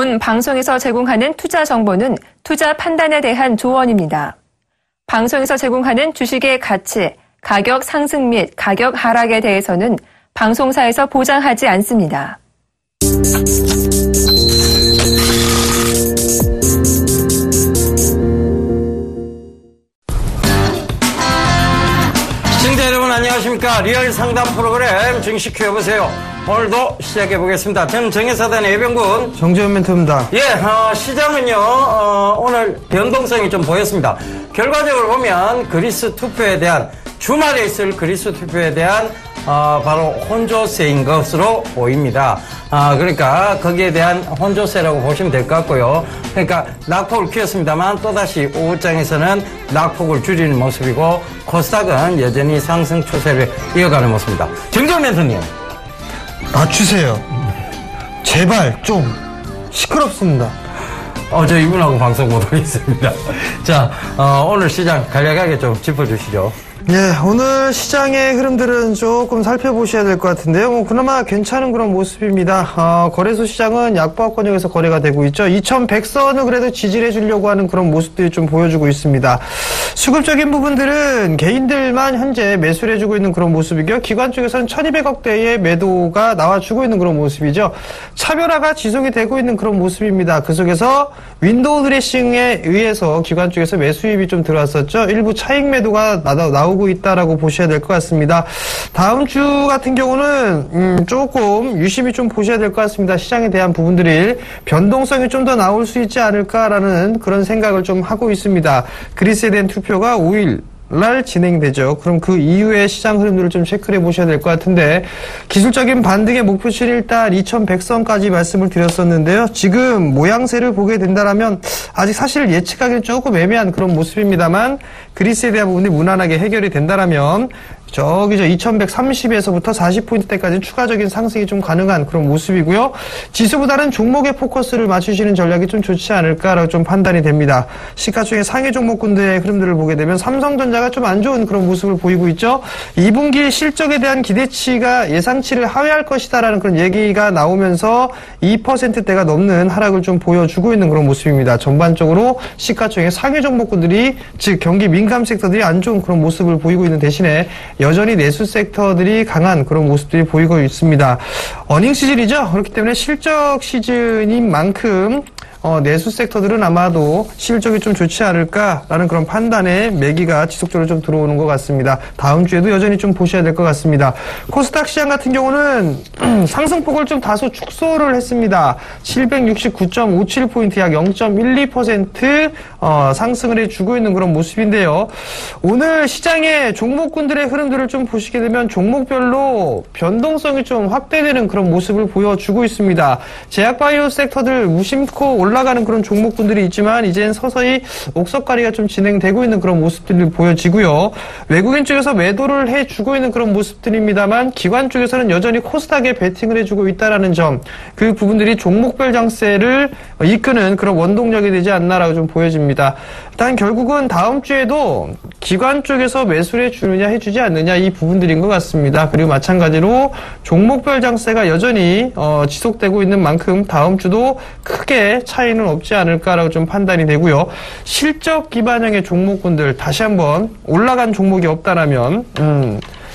본 방송에서 제공하는 투자 정보는 투자 판단에 대한 조언입니다. 방송에서 제공하는 주식의 가치, 가격 상승 및 가격 하락에 대해서는 방송사에서 보장하지 않습니다. 시청자 여러분 안녕하십니까. 리얼 상담 프로그램 증시 큐여보세요. 오늘도 시작해 보겠습니다. 저는 정의사단의 예병군 정재훈 멘토입니다. 시장은요 오늘 변동성이 좀 보였습니다. 결과적으로 보면 그리스 투표에 대한 주말에 있을 그리스 투표에 대한 바로 혼조세인 것으로 보입니다. 그러니까 거기에 대한 혼조세라고 보시면 될 것 같고요. 그러니까 낙폭을 키웠습니다만 또다시 오후장에서는 낙폭을 줄이는 모습이고 코스닥은 여전히 상승 추세를 이어가는 모습입니다. 정재훈 멘토님. 맞추세요. 제발 좀 시끄럽습니다. 저 이분하고 방송 못 하겠습니다. 자, 오늘 시장 간략하게 좀 짚어주시죠. 예, 오늘 시장의 흐름들은 조금 살펴보셔야 될 것 같은데요. 그나마 괜찮은 그런 모습입니다. 거래소 시장은 약보합권역에서 거래가 되고 있죠. 2100선을 그래도 지지해 주려고 하는 그런 모습들이 좀 보여주고 있습니다. 수급적인 부분들은 개인들만 현재 매수를 해주고 있는 그런 모습이고요. 기관 쪽에서는 1200억대의 매도가 나와주고 있는 그런 모습이죠. 차별화가 지속이 되고 있는 그런 모습입니다. 그 속에서 윈도우 드레싱에 의해서 기관 쪽에서 매수입이 좀 들어왔었죠. 일부 차익 매도가 나오고 있다라고 보셔야 될 것 같습니다. 다음 주 같은 경우는 조금 유심히 좀 보셔야 될 것 같습니다. 시장에 대한 부분들이 변동성이 좀 더 나올 수 있지 않을까라는 그런 생각을 좀 하고 있습니다. 그리스에 대한 투표가 5일 날 진행되죠. 그럼 그 이후의 시장 흐름들을 좀 체크를 해보셔야 될 것 같은데, 기술적인 반등의 목표치는 일단 2100선까지 말씀을 드렸었는데요. 지금 모양새를 보게 된다면 아직 사실 예측하기는 조금 애매한 그런 모습입니다만, 그리스에 대한 부분이 무난하게 해결이 된다면 저기죠. 2130에서부터 40포인트대까지 추가적인 상승이 좀 가능한 그런 모습이고요. 지수보다는 종목에 포커스를 맞추시는 전략이 좀 좋지 않을까라고 좀 판단이 됩니다. 시가총액 상위 종목군들의 흐름들을 보게 되면 삼성전자가 좀 안 좋은 그런 모습을 보이고 있죠. 2분기 실적에 대한 기대치가 예상치를 하회할 것이다라는 그런 얘기가 나오면서 2%대가 넘는 하락을 좀 보여주고 있는 그런 모습입니다. 전반적으로 시가총액 상위 종목군들이, 즉 경기 민감 섹터들이 안 좋은 그런 모습을 보이고 있는 대신에 여전히 내수 섹터들이 강한 그런 모습들이 보이고 있습니다. 어닝 시즌이죠. 그렇기 때문에 실적 시즌인 만큼 내수 섹터들은 아마도 실적이 좀 좋지 않을까라는 그런 판단에 매기가 지속적으로 좀 들어오는 것 같습니다. 다음 주에도 여전히 좀 보셔야 될 것 같습니다. 코스닥 시장 같은 경우는 상승폭을 좀 다소 축소를 했습니다. 769.57포인트 약 0.12% 상승을 해주고 있는 그런 모습인데요. 오늘 시장의 종목군들의 흐름들을 좀 보시게 되면 종목별로 변동성이 좀 확대되는 그런 모습을 보여주고 있습니다. 제약바이오 섹터들 무심코 올라가는 그런 종목군들이 있지만 이제는 서서히 옥석가리가 좀 진행되고 있는 그런 모습들이 보여지고요. 외국인 쪽에서 매도를 해주고 있는 그런 모습들입니다만 기관 쪽에서는 여전히 코스닥에 베팅을 해주고 있다는 점, 그 부분들이 종목별 장세를 이끄는 그런 원동력이 되지 않나라고 좀 보여집니다. 일단 결국은 다음 주에도 기관 쪽에서 매수를 해주느냐 해주지 않느냐 이 부분들인 것 같습니다. 그리고 마찬가지로 종목별 장세가 여전히 지속되고 있는 만큼 다음 주도 크게 차이는 없지 않을까라고 좀 판단이 되고요. 실적 기반형의 종목군들 다시 한번 올라간 종목이 없다라면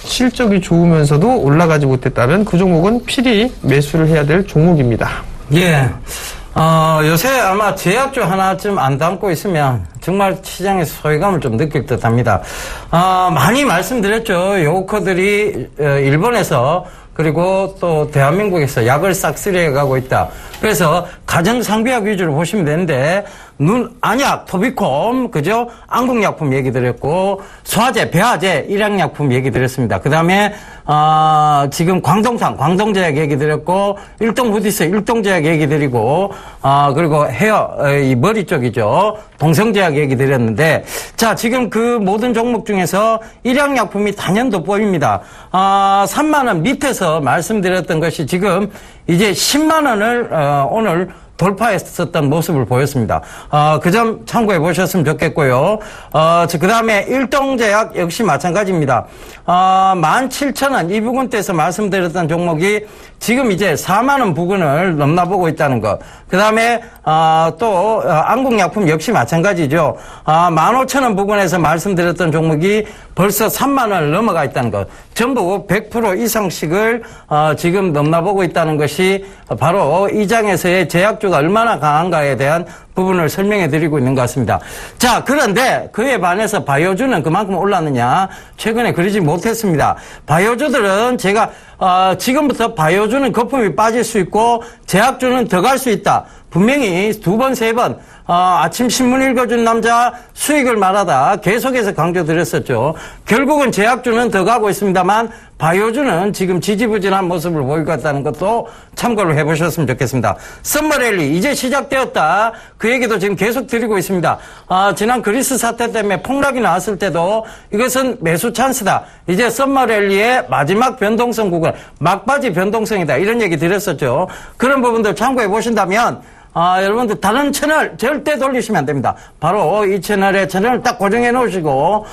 실적이 좋으면서도 올라가지 못했다면 그 종목은 필히 매수를 해야 될 종목입니다. 예. 요새 아마 제약주 하나쯤 안 담고 있으면 정말 시장에서 소외감을 좀 느낄 듯 합니다. 많이 말씀드렸죠. 요커들이 일본에서 그리고 또 대한민국에서 약을 싹쓸이해 가고 있다. 그래서 가정상비약 위주로 보시면 되는데 안약, 토비콤, 그죠? 안국약품 얘기 드렸고 소화제, 배화제, 일양약품 얘기 드렸습니다. 그 다음에 지금 광동제약 얘기 드렸고 일동부디스, 일동제약 얘기 드리고 그리고 이 머리 쪽이죠. 동성제약 얘기 드렸는데 자, 지금 그 모든 종목 중에서 일양약품이 단연도 보입니다. 3만 원 밑에서 말씀드렸던 것이 지금 이제 10만 원을 오늘 돌파했었던 모습을 보였습니다. 그 점 참고해 보셨으면 좋겠고요. 그 다음에 일동제약 역시 마찬가지입니다. 17,000원 이 부근대에서 말씀드렸던 종목이 지금 이제 4만 원 부근을 넘나보고 있다는 것. 그 다음에 또 안국약품 역시 마찬가지죠. 15,000원 부근에서 말씀드렸던 종목이 벌써 3만 원을 넘어가 있다는 것. 전부 100% 이상씩을 지금 넘나보고 있다는 것이 바로 이 장에서의 제약주가 얼마나 강한가에 대한 부분을 설명해 드리고 있는 것 같습니다. 자, 그런데 그에 반해서 바이오주는 그만큼 올랐느냐? 최근에 그러지 못했습니다. 바이오주들은 제가 지금부터 바이오주는 거품이 빠질 수 있고 제약주는 더 갈 수 있다. 분명히 2번, 3번 아침 신문 읽어준 남자 수익을 말하다 계속해서 강조드렸었죠. 결국은 제약주는 더 가고 있습니다만 바이오주는 지금 지지부진한 모습을 보이고 있다는 것도 참고를 해보셨으면 좋겠습니다. 썸머랠리 이제 시작되었다. 그 얘기도 지금 계속 드리고 있습니다. 지난 그리스 사태 때문에 폭락이 나왔을 때도 이것은 매수 찬스다. 이제 썸머랠리의 마지막 변동성 구간, 막바지 변동성이다. 이런 얘기 드렸었죠. 그런 부분들 참고해 보신다면 여러분들 다른 채널 절대 돌리시면 안 됩니다. 바로 이 채널의 채널을 딱 고정해 놓으시고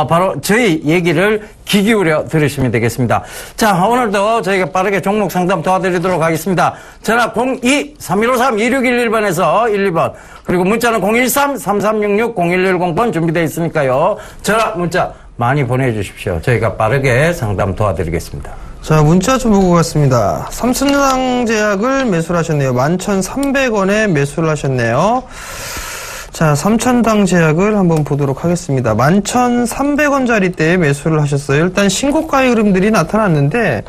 바로 저희 얘기를 귀 기울여 들으시면 되겠습니다. 자, 오늘도 저희가 빠르게 종목 상담 도와드리도록 하겠습니다. 전화 02-3153-2611번에서 12번 그리고 문자는 013-3366-0110번 준비되어 있으니까요. 전화 문자 많이 보내주십시오. 저희가 빠르게 상담 도와드리겠습니다. 자, 문자 좀 보고 갔습니다. 삼천당제약을 매수를 하셨네요. 11,300원에 매수를 하셨네요. 자, 삼천당제약을 한번 보도록 하겠습니다. 11,300원짜리대에 매수를 하셨어요. 일단 신고가의 흐름들이 나타났는데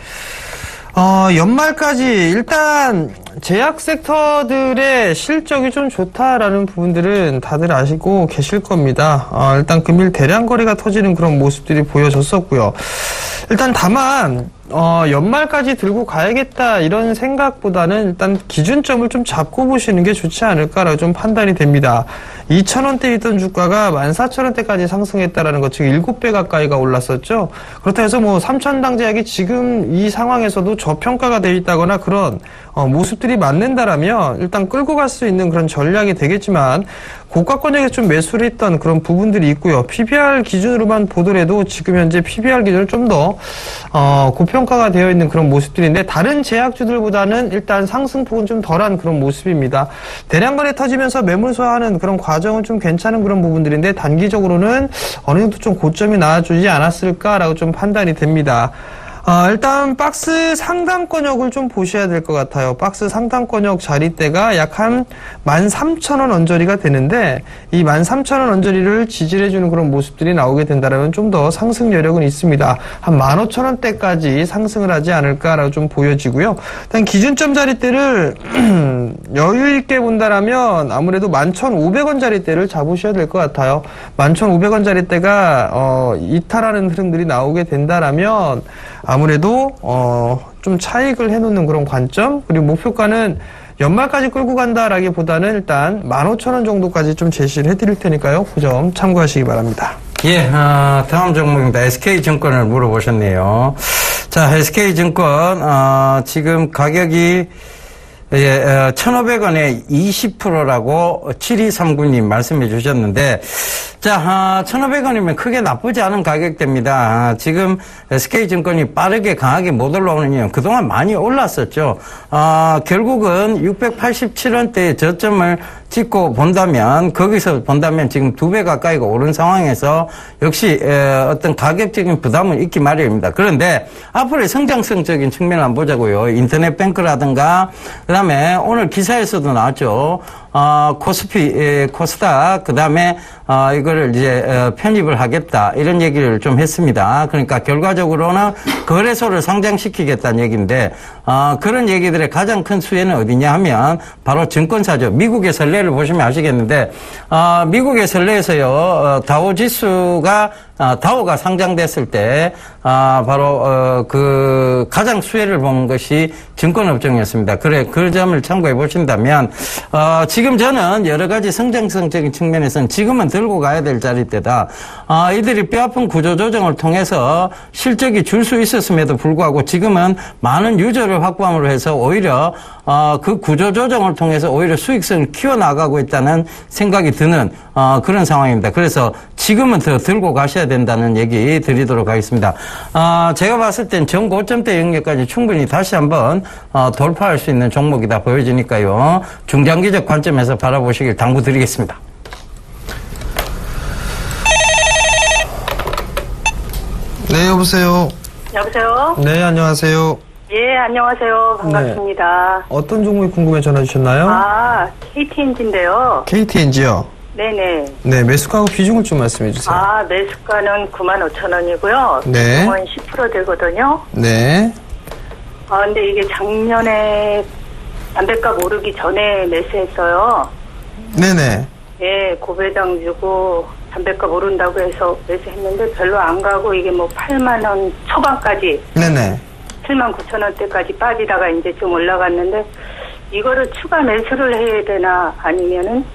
연말까지 일단 제약 섹터들의 실적이 좀 좋다라는 부분들은 다들 아시고 계실 겁니다. 일단 금일 대량 거래가 터지는 그런 모습들이 보여졌었고요. 일단 다만 연말까지 들고 가야겠다 이런 생각보다는 일단 기준점을 좀 잡고 보시는 게 좋지 않을까라고 좀 판단이 됩니다. 2,000원대 있던 주가가 14,000원대까지 상승했다라는 것, 즉 7배 가까이가 올랐었죠. 그렇다 해서 뭐 삼천당제약이 지금 이 상황에서도 저평가가 돼 있다거나 그런 모습들이 맞는다라면 일단 끌고 갈 수 있는 그런 전략이 되겠지만 고가권역에서 좀 매수를 했던 그런 부분들이 있고요. PBR 기준으로만 보더라도 지금 현재 PBR 기준을 좀 더 고평가가 되어 있는 그런 모습들인데 다른 제약주들보다는 일단 상승폭은 좀 덜한 그런 모습입니다. 대량 거래 터지면서 매물 소화하는 그런 과정은 좀 괜찮은 그런 부분들인데 단기적으로는 어느 정도 좀 고점이 나와주지 않았을까라고 좀 판단이 됩니다. 일단 박스 상단권역을 좀 보셔야 될 것 같아요. 박스 상단권역 자리대가 약 한 13,000원 언저리가 되는데 이 13,000원 언저리를 지지해주는 그런 모습들이 나오게 된다면 좀 더 상승 여력은 있습니다. 한 15,000원대까지 상승을 하지 않을까라고 좀 보여지고요. 일단 기준점 자리대를 여유 있게 본다라면 아무래도 11,500원 자리대를 잡으셔야 될 것 같아요. 11,500원 자리대가 이탈하는 흐름들이 나오게 된다라면 아무래도 좀 차익을 해놓는 그런 관점, 그리고 목표가는 연말까지 끌고 간다라기보다는 일단 15,000원 정도까지 좀 제시를 해드릴 테니까요. 그 점 참고하시기 바랍니다. 예, 다음 종목입니다. SK증권을 물어보셨네요. 자, SK증권 지금 가격이 1,500원에 20%라고 7239님 말씀해 주셨는데, 자, 1,500원이면 크게 나쁘지 않은 가격대입니다. 지금 SK증권이 빠르게 강하게 못 올라오는 이유는 그동안 많이 올랐었죠. 결국은 687원대의 저점을 찍고 본다면, 거기서 본다면 지금 2배 가까이가 오른 상황에서 역시 어떤 가격적인 부담은 있기 마련입니다. 그런데 앞으로의 성장성적인 측면을 한번 보자고요. 인터넷 뱅크라든가, 그 다음에 오늘 기사에서도 나왔죠. 코스닥, 그 다음에, 이거를 이제, 편입을 하겠다. 이런 얘기를 좀 했습니다. 그러니까 결과적으로는 거래소를 상장시키겠다는 얘기인데, 그런 얘기들의 가장 큰 수혜는 어디냐 하면, 바로 증권사죠. 미국의 선례를 보시면 아시겠는데, 미국의 선례에서요, 다우지수가, 다우가 상장됐을 때, 바로 그 가장 수혜를 본 것이 증권업종이었습니다. 그래 그 점을 참고해 보신다면 지금 저는 여러 가지 성장성적인 측면에서는 지금은 들고 가야 될 자리대다. 이들이 뼈아픈 구조조정을 통해서 실적이 줄 수 있었음에도 불구하고 지금은 많은 유저를 확보함으로 해서 오히려 그 구조조정을 통해서 오히려 수익성을 키워나가고 있다는 생각이 드는 그런 상황입니다. 그래서 지금은 더 들고 가셔야 된다는 얘기 드리도록 하겠습니다. 제가 봤을 땐 전고점대 영역까지 충분히 다시 한번 돌파할 수 있는 종목이다 보여지니까요. 중장기적 관점에서 바라보시길 당부드리겠습니다. 네, 여보세요. 여보세요? 네, 안녕하세요. 예, 안녕하세요. 반갑습니다. 네. 어떤 종목이 궁금해 전화 주셨나요? KTNG인데요. KTNG요? 네네. 네, 매수가하고 비중을 좀 말씀해 주세요. 매수가는 95,000원이고요. 네. 비중은 10% 되거든요. 네. 근데 이게 작년에 담배값 오르기 전에 매수했어요. 네네. 예, 고배당 주고 담배값 오른다고 해서 매수했는데 별로 안 가고 이게 뭐 8만원 초반까지. 네네. 79,000원대까지 빠지다가 이제 좀 올라갔는데 이거를 추가 매수를 해야 되나 아니면은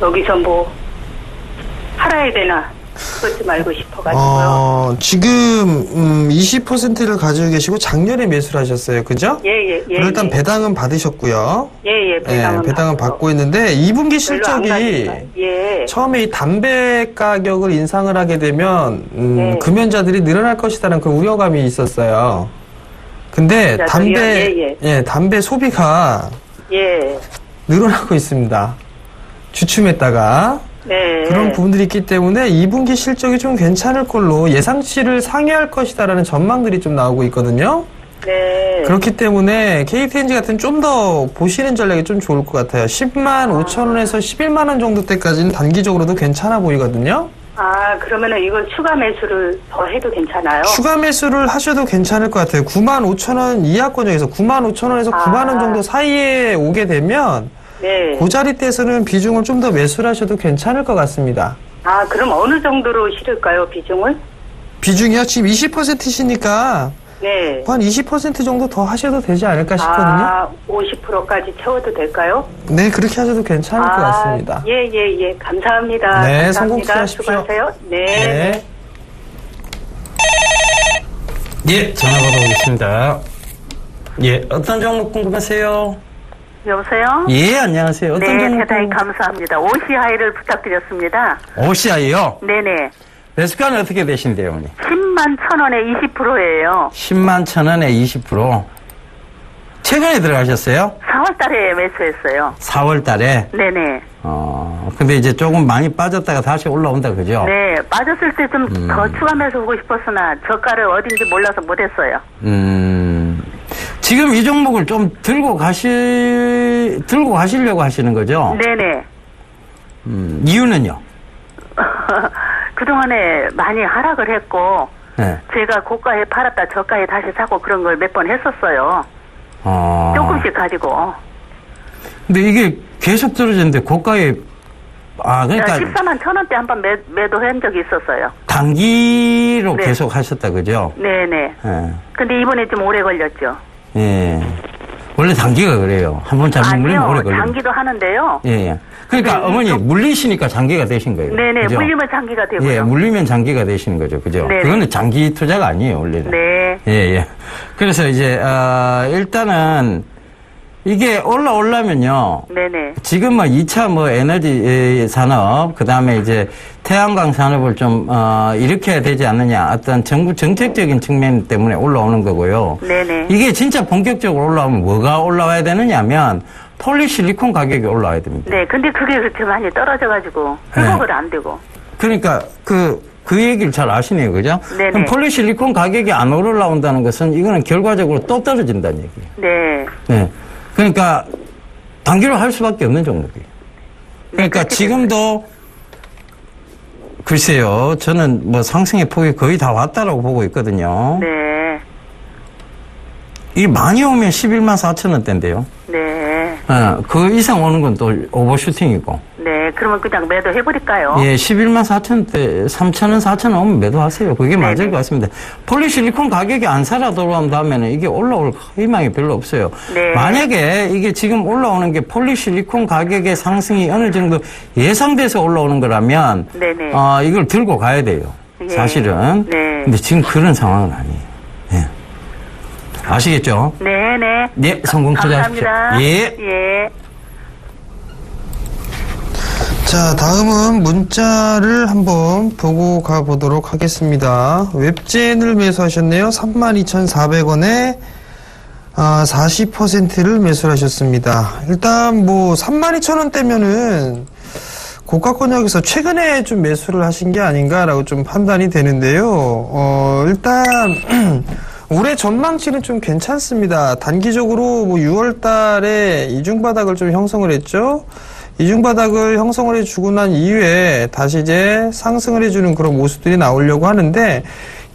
여기서 뭐 팔아야 되나 그것 좀 알고 싶어가지고요. 지금 20%를 가지고 계시고 작년에 매수를 하셨어요, 그죠? 예. 일단 배당은 받으셨고요. 예. 배당은 받고 있는데 2분기 별로 안 실적이 가니까. 예. 처음에 이 담배 가격을 인상을 하게 되면 금연자들이 늘어날 것이라는 그 우려감이 있었어요. 근데 담배 소비가 늘어나고 있습니다. 주춤했다가 네. 그런 부분들이 있기 때문에 2분기 실적이 좀 괜찮을 걸로 예상치를 상회할 것이다라는 전망들이 좀 나오고 있거든요. 네. 그렇기 때문에 KTNG 같은 좀 더 보시는 전략이 좀 좋을 것 같아요. 105,000원에서 11만원 정도 때까지는 단기적으로도 괜찮아 보이거든요. 그러면은 이걸 추가 매수를 더 해도 괜찮아요? 추가 매수를 하셔도 괜찮을 것 같아요. 95,000원 이하권역에서 95,000원에서 9만원 정도 사이에 오게 되면 네. 그 자리대에서는 비중을 좀 더 매수를 하셔도 괜찮을 것 같습니다. 그럼 어느 정도로 실을까요, 비중을? 비중이요? 지금 20%시니까 네. 한 20% 정도 더 하셔도 되지 않을까 싶거든요. 50%까지 채워도 될까요? 네, 그렇게 하셔도 괜찮을 것 같습니다. 예. 감사합니다. 네, 감사합니다. 성공 투자하십시오. 수고하세요. 네. 예, 전화 받아보겠습니다. 예, 어떤 종목 궁금하세요? 여보세요? 예, 안녕하세요. 어떤 종목? 대단히 감사합니다. OCI를 부탁드렸습니다. OCI요? 네네. 매수가는 어떻게 되신대요, 어머니? 10만 1,000원에 20%예요. 10만 1,000원에 20%. 최근에 들어가셨어요? 4월 달에 매수했어요. 4월 달에? 네네. 근데 이제 조금 많이 빠졌다가 다시 올라온다, 그죠? 네, 빠졌을 때 좀 더 추가 매수 하고 싶었으나 저가를 어딘지 몰라서 못했어요. 지금 이 종목을 좀 들고 가시려고 하시는 거죠? 네네. 이유는요? 그동안에 많이 하락을 했고, 네. 제가 고가에 팔았다 저가에 다시 사고 그런 걸 몇 번 했었어요. 조금씩 가지고. 근데 이게 계속 떨어졌는데 고가에, 그러니까. 14만 1,000원대 한 번 매도한 적이 있었어요. 단기로 네. 계속 하셨다, 그죠? 네네. 네. 근데 이번에 좀 오래 걸렸죠. 예. 원래 단기가 그래요. 한번 잘못 물리면 오래 걸려요. 장기도 하는데요. 예. 그러니까 네, 어머니 물리시니까 장기가 되신 거예요. 네네. 그죠? 물리면 장기가 되고요. 예, 물리면 장기가 되시는 거죠. 그죠? 네네. 그거는 장기 투자가 아니에요, 원래는. 네. 예. 그래서 이제, 일단은 이게 올라오려면요. 네네. 지금 2차 에너지 산업, 그 다음에 이제 태양광 산업을 좀, 일으켜야 되지 않느냐. 어떤 정부 정책적인 측면 때문에 올라오는 거고요. 네네. 이게 진짜 본격적으로 올라오면 뭐가 올라와야 되느냐면 폴리실리콘 가격이 올라와야 됩니다. 네, 근데 그게 그렇게 많이 떨어져가지고 회복을 안 되고. 그러니까 그 얘기를 잘 아시네요, 그죠? 네네. 그럼 폴리실리콘 가격이 안 올라온다는 것은 이거는 결과적으로 또 떨어진다는 얘기예요. 네. 네. 그러니까 단기로 할 수밖에 없는 종목이에요. 그러니까 지금도 글쎄요, 저는 상승의 폭이 거의 다 왔다라고 보고 있거든요. 네. 이 많이 오면 11만 4천 원대인데요. 네. 그 이상 오는 건 또 오버슈팅이고. 네, 그러면 그냥 매도해버릴까요? 예, 11만 4천대, 3천원, 4천원 오면 매도하세요. 그게 맞을 것 같습니다. 폴리실리콘 가격이 안 살아 돌아온다면 이게 올라올 희망이 별로 없어요. 네. 만약에 이게 지금 올라오는 게 폴리실리콘 가격의 상승이 어느 정도 예상돼서 올라오는 거라면, 네네. 이걸 들고 가야 돼요. 예. 사실은. 네. 근데 지금 그런 상황은 아니에요. 예. 아시겠죠? 네네. 네, 성공 투자하십시오. 감사합니다. 예. 예. 자, 다음은 문자를 한번 보고 가보도록 하겠습니다. 웹젠을 매수하셨네요. 32,400원에 40%를 매수하셨습니다. 일단 뭐 32,000원대면은 고가권역에서 최근에 좀 매수를 하신 게 아닌가라고 좀 판단이 되는데요. 일단 올해 전망치는 좀 괜찮습니다. 단기적으로 뭐 6월 달에 이중바닥을 좀 형성을 했죠. 이중바닥을 형성을 해주고 난 이후에 다시 이제 상승을 해주는 그런 모습들이 나오려고 하는데,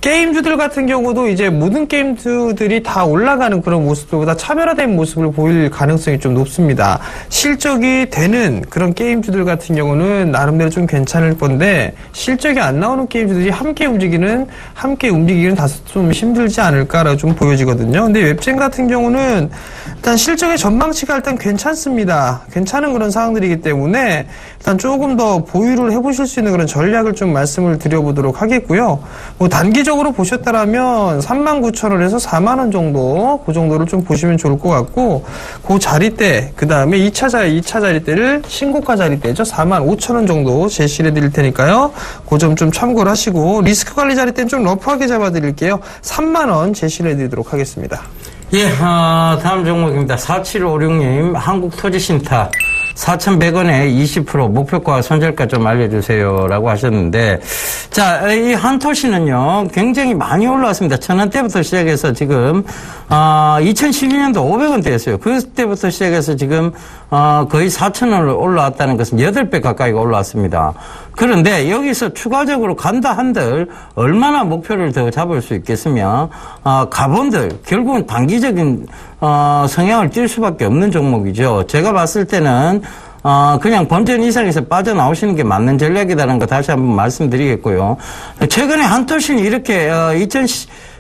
게임주들 같은 경우도 이제 모든 게임주들이 다 올라가는 그런 모습들보다 차별화된 모습을 보일 가능성이 좀 높습니다. 실적이 되는 그런 게임주들 같은 경우는 나름대로 좀 괜찮을 건데, 실적이 안 나오는 게임주들이 함께 움직이기는 다소 좀 힘들지 않을까라고 좀 보여지거든요. 근데 웹젠 같은 경우는 일단 실적의 전망치가 일단 괜찮습니다. 괜찮은 그런 상황들이기 때문에 일단 조금 더 보유를 해보실 수 있는 그런 전략을 좀 말씀을 드려보도록 하겠고요. 뭐 단기적으로 보셨다라면 39,000원에서 4만원 정도, 그 정도를 좀 보시면 좋을 것 같고, 그 자리대, 그 다음에 2차 자리대를 신고가 자리대죠. 45,000원 정도 제시를 해드릴 테니까요. 그 점 좀 참고를 하시고, 리스크 관리 자리대는 좀 러프하게 잡아드릴게요. 3만원 제시를 해드리도록 하겠습니다. 예, 다음 종목입니다. 4756님, 한국토지신탁. 4,100원에 20% 목표가 손절가 좀 알려주세요. 라고 하셨는데, 자, 이 한토시는요, 굉장히 많이 올라왔습니다. 1,000원대부터 시작해서 지금, 2012년도 500원대였어요. 그때부터 시작해서 지금, 거의 4,000원을 올라왔다는 것은 8배 가까이가 올라왔습니다. 그런데 여기서 추가적으로 간다 한들 얼마나 목표를 더 잡을 수 있겠으며, 가본들, 결국은 단기적인, 성향을 띌 수밖에 없는 종목이죠. 제가 봤을 때는, 그냥 본전 이상에서 빠져나오시는 게 맞는 전략이라는 거 다시 한번 말씀드리겠고요. 최근에 한토신이 이렇게,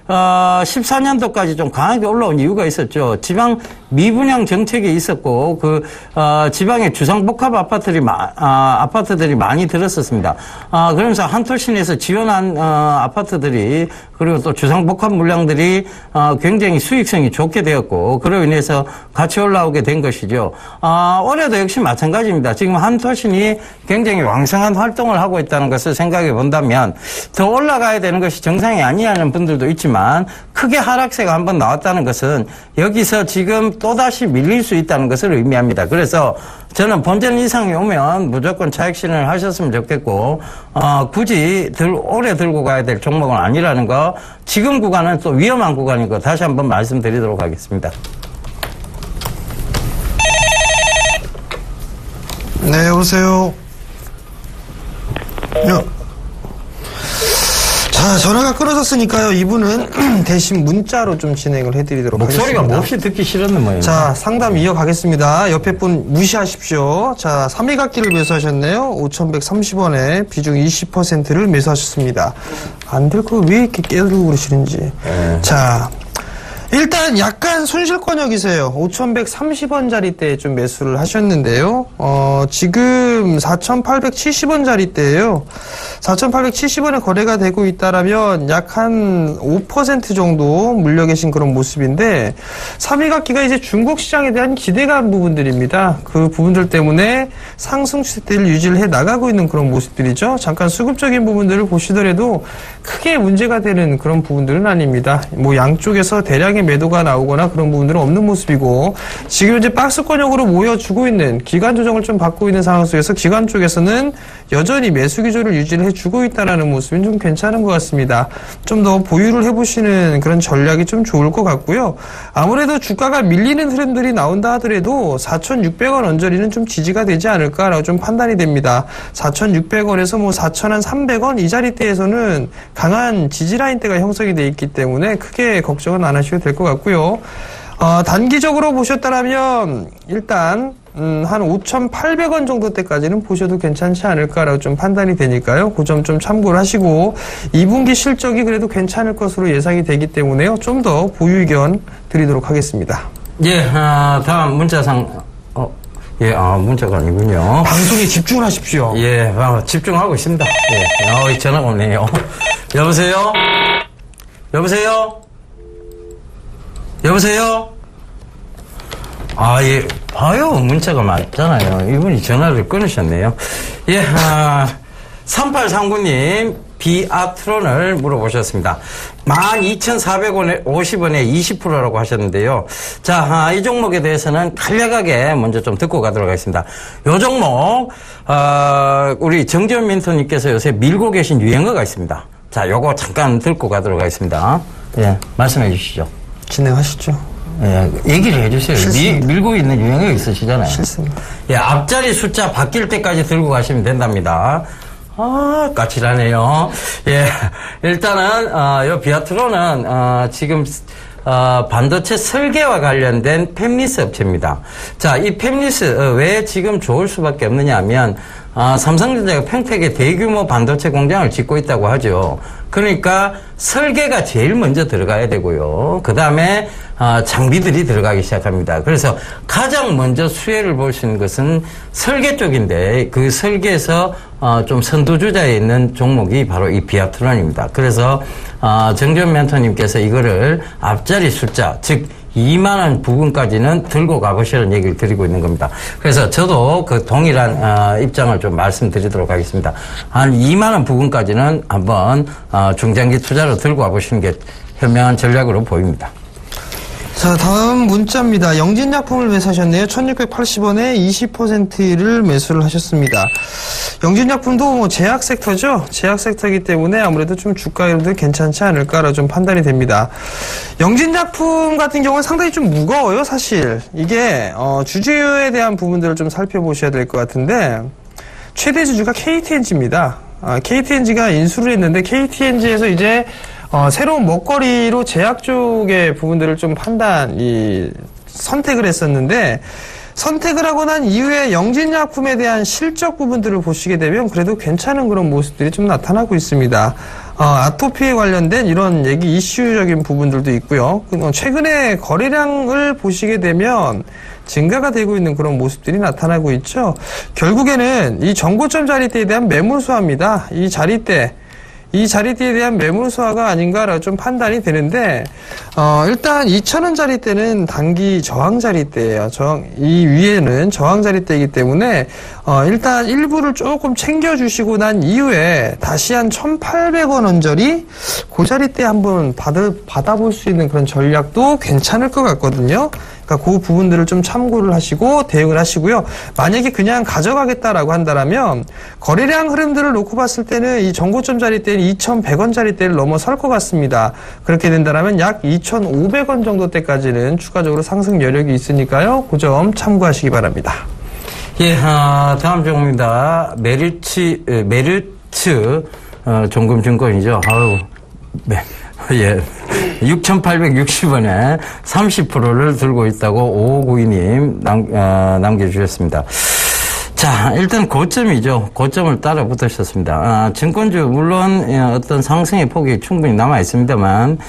14년도까지 좀 강하게 올라온 이유가 있었죠. 지방 미분양 정책이 있었고, 지방에 주상복합 아파트들이 많이 들었었습니다. 그러면서 한토신에서 지원한, 아파트들이, 그리고 또 주상복합 물량들이, 굉장히 수익성이 좋게 되었고, 그로 인해서 같이 올라오게 된 것이죠. 올해도 역시 마찬가지입니다. 지금 한토신이 굉장히 왕성한 활동을 하고 있다는 것을 생각해 본다면, 더 올라가야 되는 것이 정상이 아니라는 분들도 있지만, 크게 하락세가 한번 나왔다는 것은 여기서 지금 또다시 밀릴 수 있다는 것을 의미합니다. 그래서 저는 본전 이상이 오면 무조건 차익 실현을 하셨으면 좋겠고, 굳이 오래 들고 가야 될 종목은 아니라는 거, 지금 구간은 또 위험한 구간인 거 다시 한번 말씀드리도록 하겠습니다. 네, 여보세요. 자, 전화가 끊어졌으니까요. 이분은 대신 문자로 좀 진행을 해드리도록 하겠습니다. 목소리가 몹시 듣기 싫었는 모양이에요. 자, 상담 이어가겠습니다. 옆에 분 무시하십시오. 자, 3일각기를 매수하셨네요. 5,130원에 비중 20%를 매수하셨습니다. 안 될 거 왜 이렇게 깨들고 그러시는지. 자, 일단 약간 손실권역이세요. 5,130원짜리 좀 매수를 하셨는데요. 지금 4,870원짜리대예요. 4,870원에 거래가 되고 있다라면 약 한 5% 정도 물려 계신 그런 모습인데, 3일각기가 이제 중국 시장에 대한 기대감 부분들입니다. 그 부분들 때문에 상승 추세를 유지를 해 나가고 있는 그런 모습들이죠. 잠깐 수급적인 부분들을 보시더라도 크게 문제가 되는 그런 부분들은 아닙니다. 뭐 양쪽에서 대량의 매도가 나오거나 그런 부분들은 없는 모습이고, 지금 이제 박스권역으로 모여주고 있는 기간 조정을 좀 받고 있는 상황 속에서 기관 쪽에서는 여전히 매수 기조를 유지를 해주고 있다는 모습은 좀 괜찮은 것 같습니다. 좀 더 보유를 해보시는 그런 전략이 좀 좋을 것 같고요. 아무래도 주가가 밀리는 흐름들이 나온다 하더라도 4,600원 언저리는 좀 지지가 되지 않을까라고 좀 판단이 됩니다. 4,600원에서 뭐 4,300원 이 자리대에서는 강한 지지 라인대가 형성이 돼 있기 때문에 크게 걱정은 안 하셔도 될 것 같고요. 단기적으로 보셨다면 일단 한 5,800원 정도대까지는 보셔도 괜찮지 않을까라고 좀 판단이 되니까요. 그 점 좀 참고를 하시고 2분기 실적이 그래도 괜찮을 것으로 예상이 되기 때문에요. 좀 더 보유 의견 드리도록 하겠습니다. 예, 다음 문자상 문자가 아니군요. 방송에 집중을 하십시오. 예, 집중하고 있습니다. 예, 전화가 오네요. 여보세요? 예, 봐요. 문자가 많잖아요. 이분이 전화를 끊으셨네요. 예, 3839님, 비아트론을 물어보셨습니다. 12,450원에 20%라고 하셨는데요. 자, 이 종목에 대해서는 간략하게 먼저 좀 듣고 가도록 하겠습니다. 요 종목, 우리 정재훈 멘토님께서 요새 밀고 계신 유행어가 있습니다. 자, 요거 잠깐 듣고 가도록 하겠습니다. 예, 말씀해 주시죠. 진행하시죠. 예, 얘기를 해주세요. 밀고 있는 유행어가 있으시잖아요. 싫습니다. 예, 앞자리 숫자 바뀔 때까지 들고 가시면 된답니다. 까칠하네요. 예, 일단은, 요 비아트론은, 지금, 반도체 설계와 관련된 팹리스 업체입니다. 자, 이 팹리스, 왜 지금 좋을 수밖에 없느냐 하면, 삼성전자가 평택에 대규모 반도체 공장을 짓고 있다고 하죠. 그러니까 설계가 제일 먼저 들어가야 되고요. 그 다음에 장비들이 들어가기 시작합니다. 그래서 가장 먼저 수혜를 볼 수 있는 것은 설계 쪽인데 그 설계에서 좀 선두주자에 있는 종목이 바로 이 비아트론입니다. 그래서 정재훈 멘토님께서 이거를 앞자리 숫자, 즉 2만원 부근까지는 들고 가보시라는 얘기를 드리고 있는 겁니다. 그래서 저도 그 동일한 입장을 좀 말씀드리도록 하겠습니다. 한 2만원 부근까지는 한번 중장기 투자로 들고 와보시는 게 현명한 전략으로 보입니다. 자, 다음 문자입니다. 영진약품을 매수하셨네요. 1680원에 20%를 매수를 하셨습니다. 영진약품도 뭐 제약 섹터죠. 제약 섹터이기 때문에 아무래도 좀 주가 흐름도 괜찮지 않을까라 좀 판단이 됩니다. 영진약품 같은 경우는 상당히 좀 무거워요, 사실. 이게 주주에 대한 부분들을 좀 살펴보셔야 될 것 같은데 최대 주주가 KTNG입니다. KTNG가 인수를 했는데 KTNG에서 이제 새로운 먹거리로 제약 쪽의 부분들을 좀 선택을 했었는데 선택을 하고 난 이후에 영진약품에 대한 실적 부분들을 보시게 되면 그래도 괜찮은 그런 모습들이 좀 나타나고 있습니다. 아토피에 관련된 이런 얘기 이슈적인 부분들도 있고요. 최근에 거래량을 보시게 되면 증가가 되고 있는 그런 모습들이 나타나고 있죠. 결국에는 이 정고점 자리대에 대한 매물 수화입니다. 이 자리대에 대한 매물 수화가 아닌가라고 좀 판단이 되는데, 일단 2,000원 자리대는 단기 저항 자리대예요. 이 위에는 저항 자리대이기 때문에, 일단 일부를 조금 챙겨주시고 난 이후에 다시 한 1,800원 언저리, 그 자리대 한번 받아볼 수 있는 그런 전략도 괜찮을 것 같거든요. 그러니까 그 부분들을 좀 참고를 하시고 대응을 하시고요. 만약에 그냥 가져가겠다라고 한다면 거래량 흐름들을 놓고 봤을 때는 이 정고점 자리대는 2,100원 자리대를 넘어설 것 같습니다. 그렇게 된다면 약 2,500원 정도대까지는 추가적으로 상승 여력이 있으니까요. 그 점 참고하시기 바랍니다. 예, 다음 종목입니다. 메르츠 종금증권이죠. 예. 6,860원에 30%를 들고 있다고 5592님 남겨주셨습니다. 자, 일단 고점이죠. 고점을 따라 붙으셨습니다. 증권주, 물론 어떤 상승의 폭이 충분히 남아 있습니다만,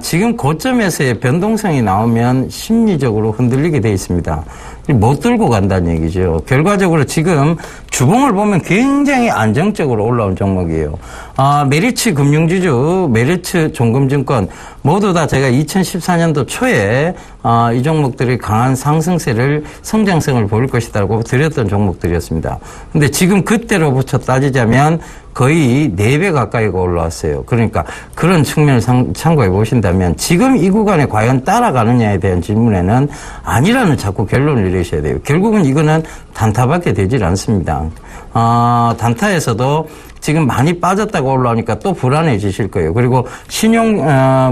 지금 고점에서의 변동성이 나오면 심리적으로 흔들리게 돼 있습니다. 못 들고 간다는 얘기죠. 결과적으로 지금 주봉을 보면 굉장히 안정적으로 올라온 종목이에요. 메리츠 금융지주, 메리츠 종금증권 모두 다 제가 2014년도 초에 이 종목들이 강한 상승세를 성장성을 보일 것이라고 드렸던 종목들이었습니다. 근데 지금 그때로부터 따지자면 거의 4배 가까이가 올라왔어요. 그러니까 그런 측면을 참고해 보신다면 지금 이 구간에 과연 따라가느냐에 대한 질문에는 아니라는 자꾸 결론을 내리셔야 돼요. 결국은 이거는 단타밖에 되질 않습니다. 단타에서도 지금 많이 빠졌다고 올라오니까 또 불안해지실 거예요. 그리고 신용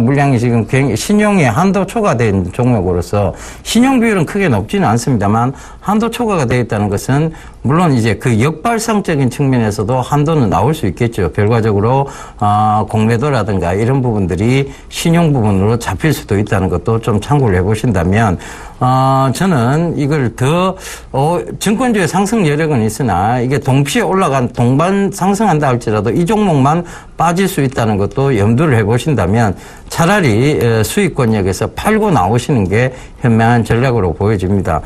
물량이 지금 신용이 한도 초과된 종목으로서 신용 비율은 크게 높지는 않습니다만 한도 초과가 되어 있다는 것은 물론 이제 그 역발상적인 측면에서도 한도는 나올 수 있겠죠. 결과적으로 공매도라든가 이런 부분들이 신용 부분으로 잡힐 수도 있다는 것도 좀 참고를 해보신다면 저는 이걸 더 증권주의 상승 여력은 있으나 이게 동시에 동반 상승한다 할지라도 이 종목만 빠질 수 있다는 것도 염두를 해보신다면 차라리 수익권역에서 팔고 나오시는 게 현명한 전략으로 보여집니다.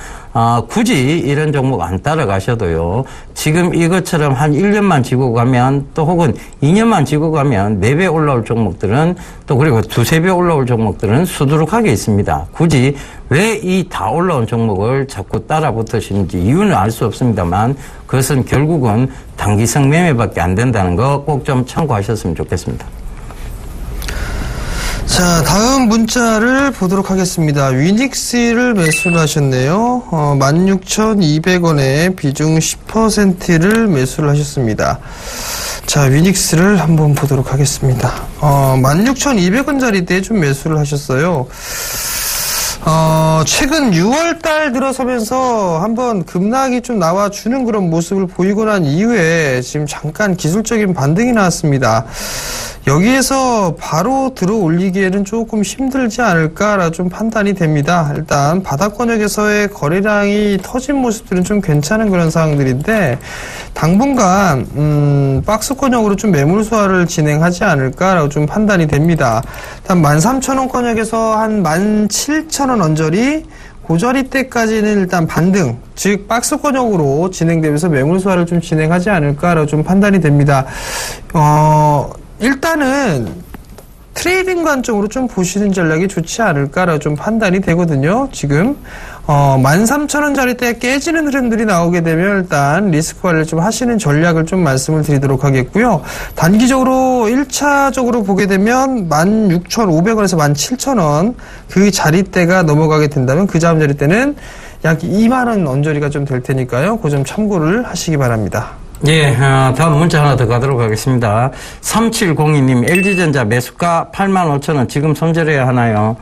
굳이 이런 종목 안 따라가셔도요. 지금 이것처럼 한 1년만 지고 가면 또 혹은 2년만 지고 가면 4배 올라올 종목들은 또 그리고 2-3배 올라올 종목들은 수두룩하게 있습니다. 굳이 왜 이 다 올라온 종목을 자꾸 따라 붙으시는지 이유는 알 수 없습니다만 그것은 결국은 단기성 매매밖에 안 된다는 거 꼭 좀 참고하셨으면 좋겠습니다. 자, 다음 문자를 보도록 하겠습니다. 위닉스를 매수를 하셨네요. 16,200원에 비중 10%를 매수를 하셨습니다. 자, 위닉스를 한번 보도록 하겠습니다. 16,200원짜리 때 좀 매수를 하셨어요. 최근 6월달 들어서면서 한번 급락이 좀 나와주는 그런 모습을 보이고 난 이후에 지금 잠깐 기술적인 반등이 나왔습니다. 여기에서 바로 들어 올리기에는 조금 힘들지 않을까라 좀 판단이 됩니다. 일단 바닥권역에서의 거래량이 터진 모습들은 좀 괜찮은 그런 상황들인데 당분간 박스권역으로 좀 매물 소화를 진행하지 않을까라고 좀 판단이 됩니다. 일단 13,000원 권역에서 한 17,000원 언저리 고저리 때까지는 일단 반등, 즉 박스권역으로 진행되면서 매물 소화를 좀 진행하지 않을까라고 좀 판단이 됩니다. 일단은 트레이딩 관점으로 좀 보시는 전략이 좋지 않을까라고 좀 판단이 되거든요. 지금 13,000원짜리 때 깨지는 흐름들이 나오게 되면 일단 리스크 관리를 좀 하시는 전략을 좀 말씀을 드리도록 하겠고요. 단기적으로 1차적으로 보게 되면 16,500원에서 17,000원 그 자리대가 넘어가게 된다면 그 다음 자리대는 약 2만원 언저리가 좀 될 테니까요. 그 점 참고를 하시기 바랍니다. 예, 다음 문자 하나 더 가도록 하겠습니다. 3702님, LG전자 매수가 85,000원 지금 손절해야 하나요?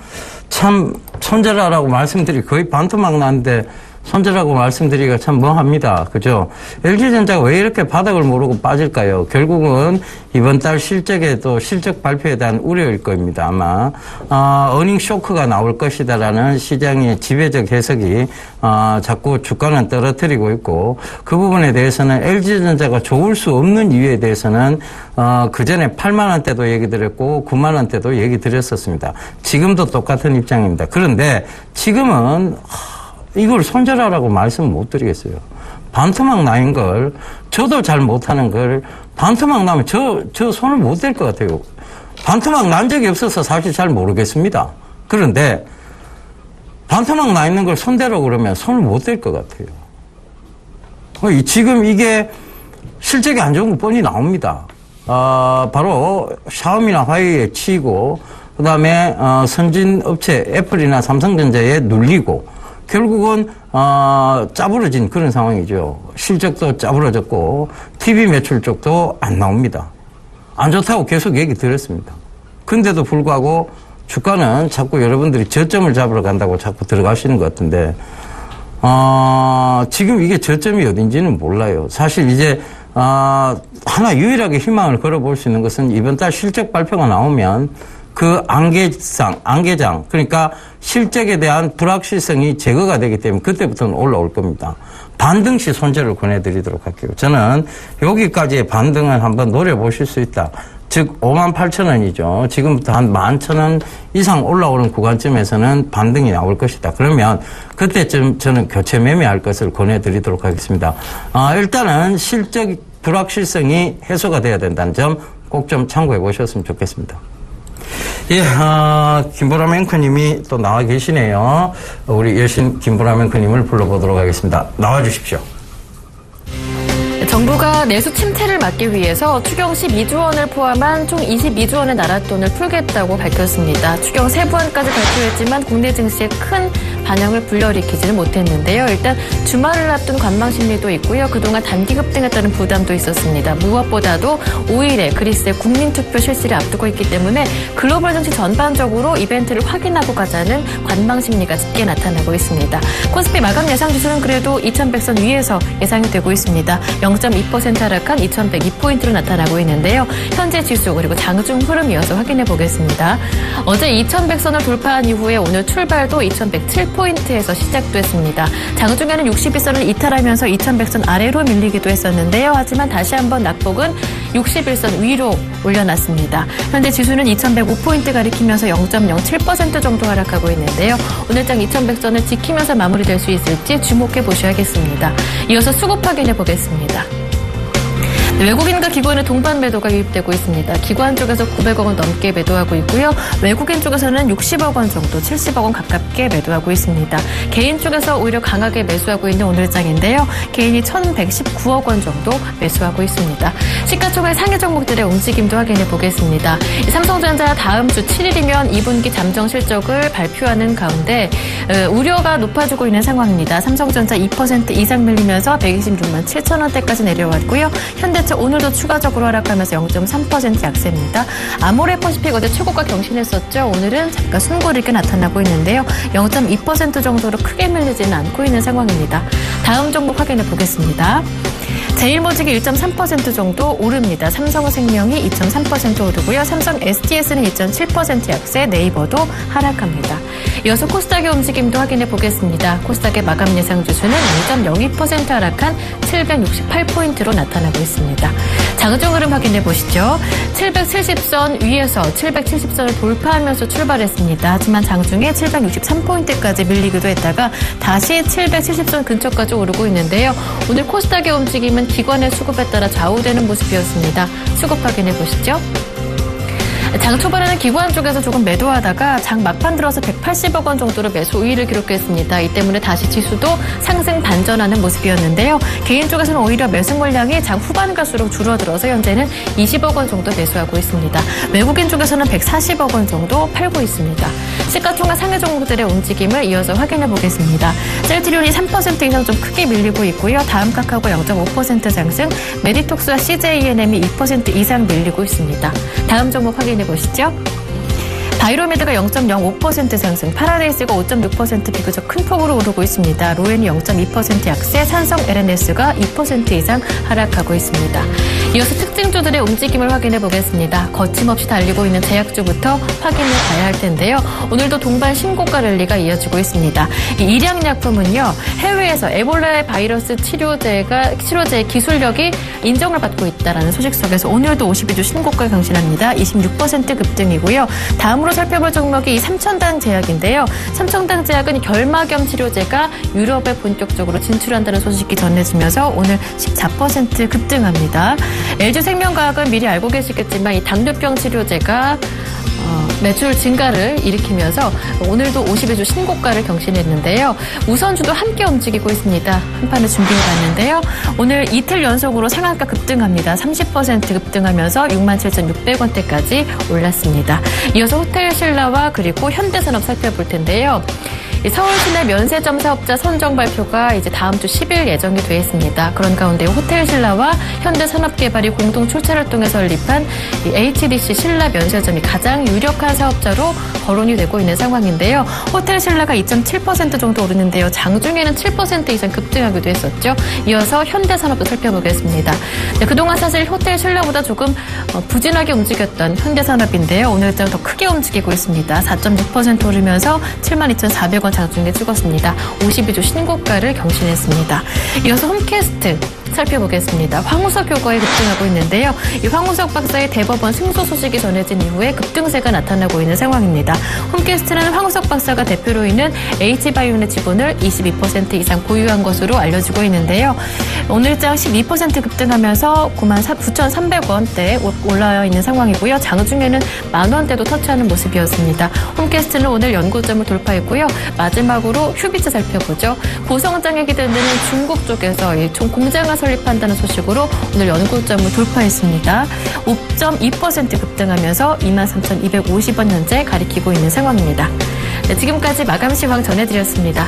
참, 손절하라고 말씀드리 거의 반토막 났는데 손절하고 말씀드리기가 참 멍합니다. 그죠? LG전자가 왜 이렇게 바닥을 모르고 빠질까요? 결국은 이번 달 실적에도 실적 발표에 대한 우려일 겁니다. 아마 어닝 쇼크가 나올 것이다라는 시장의 지배적 해석이 자꾸 주가는 떨어뜨리고 있고 그 부분에 대해서는 LG전자가 좋을 수 없는 이유에 대해서는 그 전에 8만 원대도 얘기 드렸고 9만 원대도 얘기 드렸었습니다. 지금도 똑같은 입장입니다. 그런데 지금은 이걸 손절하라고 말씀 못 드리겠어요. 반토막 나인 걸, 저도 잘 못하는 걸, 반토막 나면 저 손을 못 댈 것 같아요. 반토막 난 적이 없어서 사실 잘 모르겠습니다. 그런데, 반토막 나 있는 걸 손대라고 그러면 손을 못 댈 것 같아요. 지금 이게 실적이 안 좋은 거 뻔히 나옵니다. 바로 샤오미나 화웨이에 치이고, 그 다음에, 선진 업체 애플이나 삼성전자에 눌리고, 결국은 짜부러진 그런 상황이죠. 실적도 짜부러졌고 TV 매출 쪽도 안 나옵니다. 안 좋다고 계속 얘기 드렸습니다. 근데도 불구하고 주가는 자꾸 여러분들이 저점을 잡으러 간다고 자꾸 들어가시는 것 같은데 지금 이게 저점이 어딘지는 몰라요. 사실 이제 하나 유일하게 희망을 걸어볼 수 있는 것은 이번 달 실적 발표가 나오면 그 안개장, 그러니까 실적에 대한 불확실성이 제거가 되기 때문에 그때부터는 올라올 겁니다. 반등 시 손절을 권해드리도록 할게요. 저는 여기까지의 반등을 한번 노려보실 수 있다. 즉 58,000원이죠. 지금부터 한 11,000원 이상 올라오는 구간쯤에서는 반등이 나올 것이다. 그러면 그때쯤 저는 교체 매매할 것을 권해드리도록 하겠습니다. 일단은 실적 불확실성이 해소가 돼야 된다는 점 꼭 좀 참고해 보셨으면 좋겠습니다. 예, 김보람 앵커님이 또 나와 계시네요. 우리 여신 김보람 앵커님을 불러보도록 하겠습니다. 나와 주십시오. 정부가 내수 침체를 막기 위해서 추경 12조 원을 포함한 총 22조 원의 나랏돈을 풀겠다고 밝혔습니다. 추경 세부안까지 발표했지만 국내 증시에 큰 반영을 불러일으키지는 못했는데요. 일단 주말을 앞둔 관망 심리도 있고요. 그동안 단기 급등했다는 부담도 있었습니다. 무엇보다도 5일에 그리스의 국민투표 실시를 앞두고 있기 때문에 글로벌 증시 전반적으로 이벤트를 확인하고 가자는 관망 심리가 짙게 나타나고 있습니다. 코스피 마감 예상 지수는 그래도 2100선 위에서 예상이 되고 있습니다. 0.2% 하락한 2102포인트로 나타나고 있는데요. 현재 지수 그리고 장중 흐름 이어서 확인해 보겠습니다. 어제 2100선을 돌파한 이후에 오늘 출발도 2107포인트에서 시작됐습니다. 장중에는 61선을 이탈하면서 2100선 아래로 밀리기도 했었는데요. 하지만 다시 한번 낙폭은 61선 위로 올려놨습니다. 현재 지수는 2105포인트 가리키면서 0.07% 정도 하락하고 있는데요. 오늘장 2100선을 지키면서 마무리될 수 있을지 주목해 보셔야겠습니다. 이어서 수급 확인해 보겠습니다. 외국인과 기관의 동반 매도가 유입되고 있습니다. 기관 쪽에서 900억 원 넘게 매도하고 있고요. 외국인 쪽에서는 60억 원 정도, 70억 원 가깝게 매도하고 있습니다. 개인 쪽에서 오히려 강하게 매수하고 있는 오늘장인데요. 개인이 1,119억 원 정도 매수하고 있습니다. 시가총액 상위 종목들의 움직임도 확인해 보겠습니다. 삼성전자 다음 주 7일이면 2분기 잠정 실적을 발표하는 가운데 우려가 높아지고 있는 상황입니다. 삼성전자 2% 이상 밀리면서 126만 7천 원대까지 내려왔고요. 현대차 오늘도 추가적으로 하락하면서 0.3% 약세입니다. 아모레퍼시픽 어제 최고가 경신했었죠. 오늘은 잠깐 숨고르게 나타나고 있는데요. 0.2% 정도로 크게 밀리지는 않고 있는 상황입니다. 다음 종목 확인해 보겠습니다. 제일모직이 1.3% 정도 오릅니다. 삼성생명이 2.3% 오르고요. 삼성 STS는 2.7% 약세, 네이버도 하락합니다. 이어서 코스닥의 움직임도 확인해 보겠습니다. 코스닥의 마감 예상 지수는 0.02% 하락한 768포인트로 나타나고 있습니다. 장중 흐름 확인해 보시죠. 770선 위에서 770선을 돌파하면서 출발했습니다. 하지만 장중에 763포인트까지 밀리기도 했다가 다시 770선 근처까지 오르고 있는데요. 오늘 코스닥의 움직임은 기관의 수급에 따라 좌우되는 모습이었습니다. 수급 확인해 보시죠. 장 초반에는 기관 쪽에서 조금 매도하다가 장 막판 들어서 180억 원 정도로 매수 우위를 기록했습니다. 이 때문에 다시 지수도 상승 반전하는 모습이었는데요. 개인 쪽에서는 오히려 매수 물량이 장 후반 갈수록 줄어들어서 현재는 20억 원 정도 매수하고 있습니다. 외국인 쪽에서는 140억 원 정도 팔고 있습니다. 시가총액 상위 종목들의 움직임을 이어서 확인해 보겠습니다. 셀트리온이 3% 이상 좀 크게 밀리고 있고요. 다음 카카오가 0.5% 상승, 메디톡스와 CJENM이 2% 이상 밀리고 있습니다. 다음 종목 확인해 보시죠. 바이로메드가 0.05% 상승, 파라데이스가 5.6% 비교적 큰 폭으로 오르고 있습니다. 로엔이 0.2% 약세, 산성 LNS가 2% 이상 하락하고 있습니다. 이어서 특징주들의 움직임을 확인해 보겠습니다. 거침없이 달리고 있는 제약주부터 확인해 봐야 할 텐데요. 오늘도 동반 신고가 랠리가 이어지고 있습니다. 이 일양약품은요, 해외에서 에볼라 바이러스 치료제의 기술력이 인정을 받고 있다는 소식 속에서 오늘도 52주 신고가 경신합니다. 26% 급등이고요. 다음으로 살펴볼 종목이 이 삼천당 제약인데요. 삼천당 제약은 결막염 치료제가 유럽에 본격적으로 진출한다는 소식이 전해지면서 오늘 14% 급등합니다. LG생명과학은 미리 알고 계시겠지만 이 당뇨병 치료제가 매출 증가를 일으키면서 오늘도 52주 신고가를 경신했는데요. 우선주도 함께 움직이고 있습니다. 한 판을 준비해봤는데요. 오늘 이틀 연속으로 상한가 급등합니다. 30% 급등하면서 67,600원대까지 올랐습니다. 이어서 호텔신라와 그리고 현대산업 살펴볼 텐데요. 서울 시내 면세점 사업자 선정 발표가 이제 다음 주 10일 예정이 되어 있습니다. 그런 가운데 호텔신라와 현대산업개발이 공동 출자를 통해 설립한 이 HDC 신라 면세점이 가장 유력한 사업자로 거론이 되고 있는 상황인데요. 호텔신라가 2.7% 정도 오르는데요. 장중에는 7% 이상 급등하기도 했었죠. 이어서 현대산업도 살펴보겠습니다. 네, 그동안 사실 호텔신라보다 조금 부진하게 움직였던 현대산업인데요. 오늘장 더 크게 움직이고 있습니다. 4.6% 오르면서 72,400원 장중에 찍었습니다. 52주 신고가를 경신했습니다. 이어서 홈캐스트 살펴보겠습니다. 황우석 효과에 급등하고 있는데요. 이 황우석 박사의 대법원 승소 소식이 전해진 이후에 급등세가 나타나고 있는 상황입니다. 홈캐스트는 황우석 박사가 대표로 있는 H바이오의 지분을 22% 이상 보유한 것으로 알려지고 있는데요. 오늘장 12% 급등하면서 99,300원대에 올라 있는 상황이고요. 장중에는 만원대도 터치하는 모습이었습니다. 홈캐스트는 오늘 연고점을 돌파했고요. 마지막으로 휴비트 살펴보죠. 고성장에 기대되는 중국 쪽에서 공장을 설립한다는 소식으로 오늘 연고점을 돌파했습니다. 5.2% 급등하면서 23,250원 현재 가리키고 있는 상황입니다. 네, 지금까지 마감 시황 전해드렸습니다.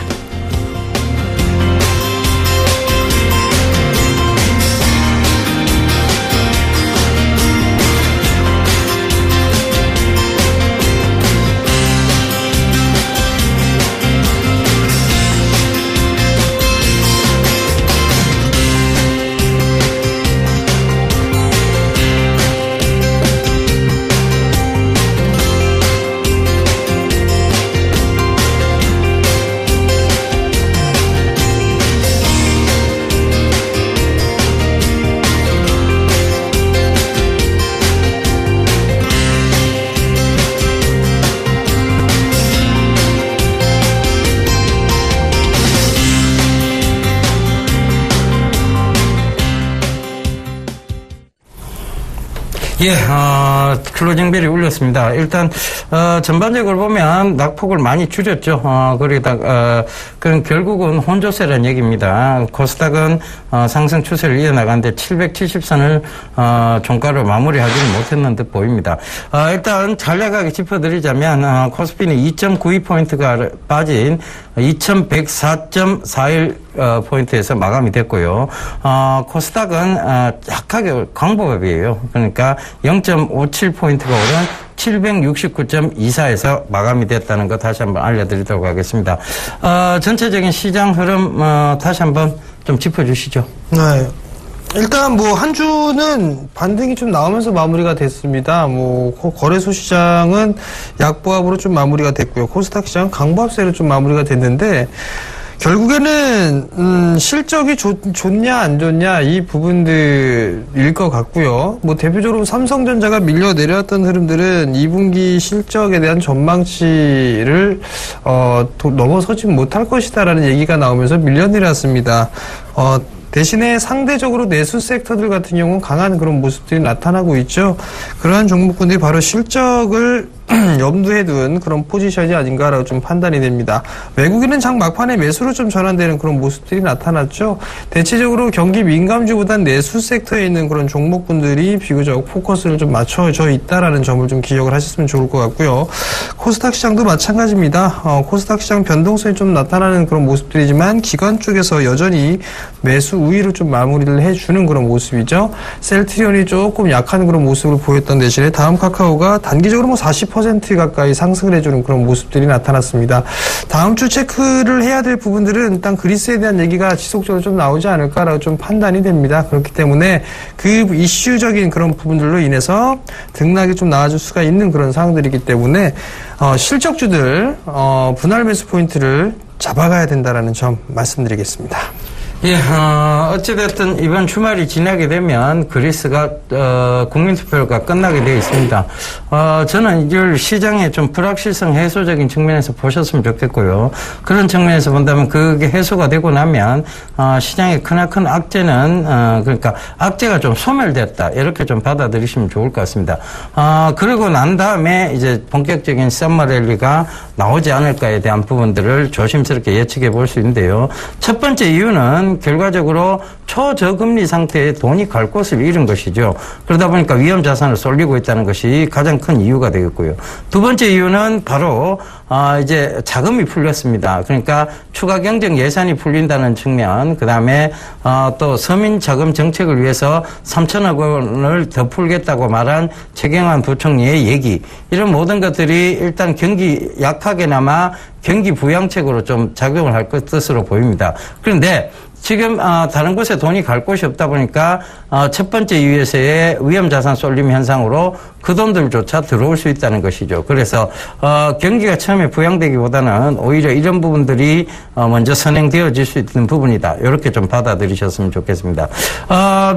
예, 클로징벨이 울렸습니다. 일단, 전반적으로 보면 낙폭을 많이 줄였죠. 그럼 결국은 혼조세라는 얘기입니다. 코스닥은, 상승 추세를 이어나가는데 770선을, 종가로 마무리하지는 못했는 듯 보입니다. 일단 간략하게 짚어드리자면, 코스피는 2.92포인트가 빠진 2104.41 포인트에서 마감이 됐고요. 코스닥은 약하게 광보합이에요. 그러니까 0.57포인트가 오른 769.24에서 마감이 됐다는 거 다시 한번 알려드리도록 하겠습니다. 전체적인 시장 흐름 다시 한번 좀 짚어주시죠. 네. 일단 한 주는 반등이 좀 나오면서 마무리가 됐습니다. 거래소 시장은 약보합으로 좀 마무리가 됐고요. 코스닥 시장은 강보합세로 좀 마무리가 됐는데, 결국에는 실적이 좋냐 안 좋냐 이 부분들일 것 같고요. 대표적으로 삼성전자가 밀려 내려왔던 흐름들은 2분기 실적에 대한 전망치를 넘어서지 못할 것이다라는 얘기가 나오면서 밀려 내려왔습니다. 대신에 상대적으로 내수 섹터들 같은 경우는 강한 그런 모습들이 나타나고 있죠. 그러한 종목군들이 바로 실적을 염두에 둔 그런 포지션이 아닌가라고 좀 판단이 됩니다. 외국인은 장 막판에 매수로 좀 전환되는 그런 모습들이 나타났죠. 대체적으로 경기 민감주보단 내수 섹터에 있는 그런 종목군들이 비교적 포커스를 좀 맞춰져 있다라는 점을 좀 기억을 하셨으면 좋을 것 같고요. 코스닥 시장도 마찬가지입니다. 코스닥 시장 변동성이 좀 나타나는 그런 모습들이지만 기관 쪽에서 여전히 매수 우위로 좀 마무리를 해주는 그런 모습이죠. 셀트리온이 조금 약한 그런 모습을 보였던 대신에 다음 카카오가 단기적으로 40% 가까이 상승을 해주는 그런 모습들이 나타났습니다. 다음 주 체크를 해야 될 부분들은 일단 그리스에 대한 얘기가 지속적으로 좀 나오지 않을까라고 좀 판단이 됩니다. 그렇기 때문에 그 이슈적인 그런 부분들로 인해서 등락이 좀 나아질 수가 있는 그런 상황들이기 때문에 실적주들 분할 매수 포인트를 잡아가야 된다라는 점 말씀드리겠습니다. 예, 어찌됐든 이번 주말이 지나게 되면 그리스가, 국민투표가 끝나게 되어 있습니다. 저는 이걸 시장의 좀 불확실성 해소적인 측면에서 보셨으면 좋겠고요. 그런 측면에서 본다면 그게 해소가 되고 나면, 시장의 크나큰 악재는, 그러니까 악재가 좀 소멸됐다. 이렇게 좀 받아들이시면 좋을 것 같습니다. 그러고 난 다음에 이제 본격적인 썸머 랠리가 나오지 않을까에 대한 부분들을 조심스럽게 예측해 볼 수 있는데요. 첫 번째 이유는 결과적으로 초저금리 상태에 돈이 갈 곳을 잃은 것이죠. 그러다 보니까 위험 자산을 쏠리고 있다는 것이 가장 큰 이유가 되겠고요. 두 번째 이유는 바로 이제 자금이 풀렸습니다. 그러니까 추가 경정 예산이 풀린다는 측면, 그 다음에 또 서민 자금 정책을 위해서 3천억 원을 더 풀겠다고 말한 최경환 부총리의 얘기, 이런 모든 것들이 일단 경기 약하게나마 경기 부양책으로 좀 작용을 할 것으로 보입니다. 그런데 지금 다른 곳에 돈이 갈 곳이 없다 보니까 첫 번째 이유에서의 위험자산 쏠림 현상으로 그 돈들조차 들어올 수 있다는 것이죠. 그래서 경기가 처음 처음에 부양되기보다는 오히려 이런 부분들이 먼저 선행되어질 수 있는 부분이다. 이렇게 좀 받아들이셨으면 좋겠습니다.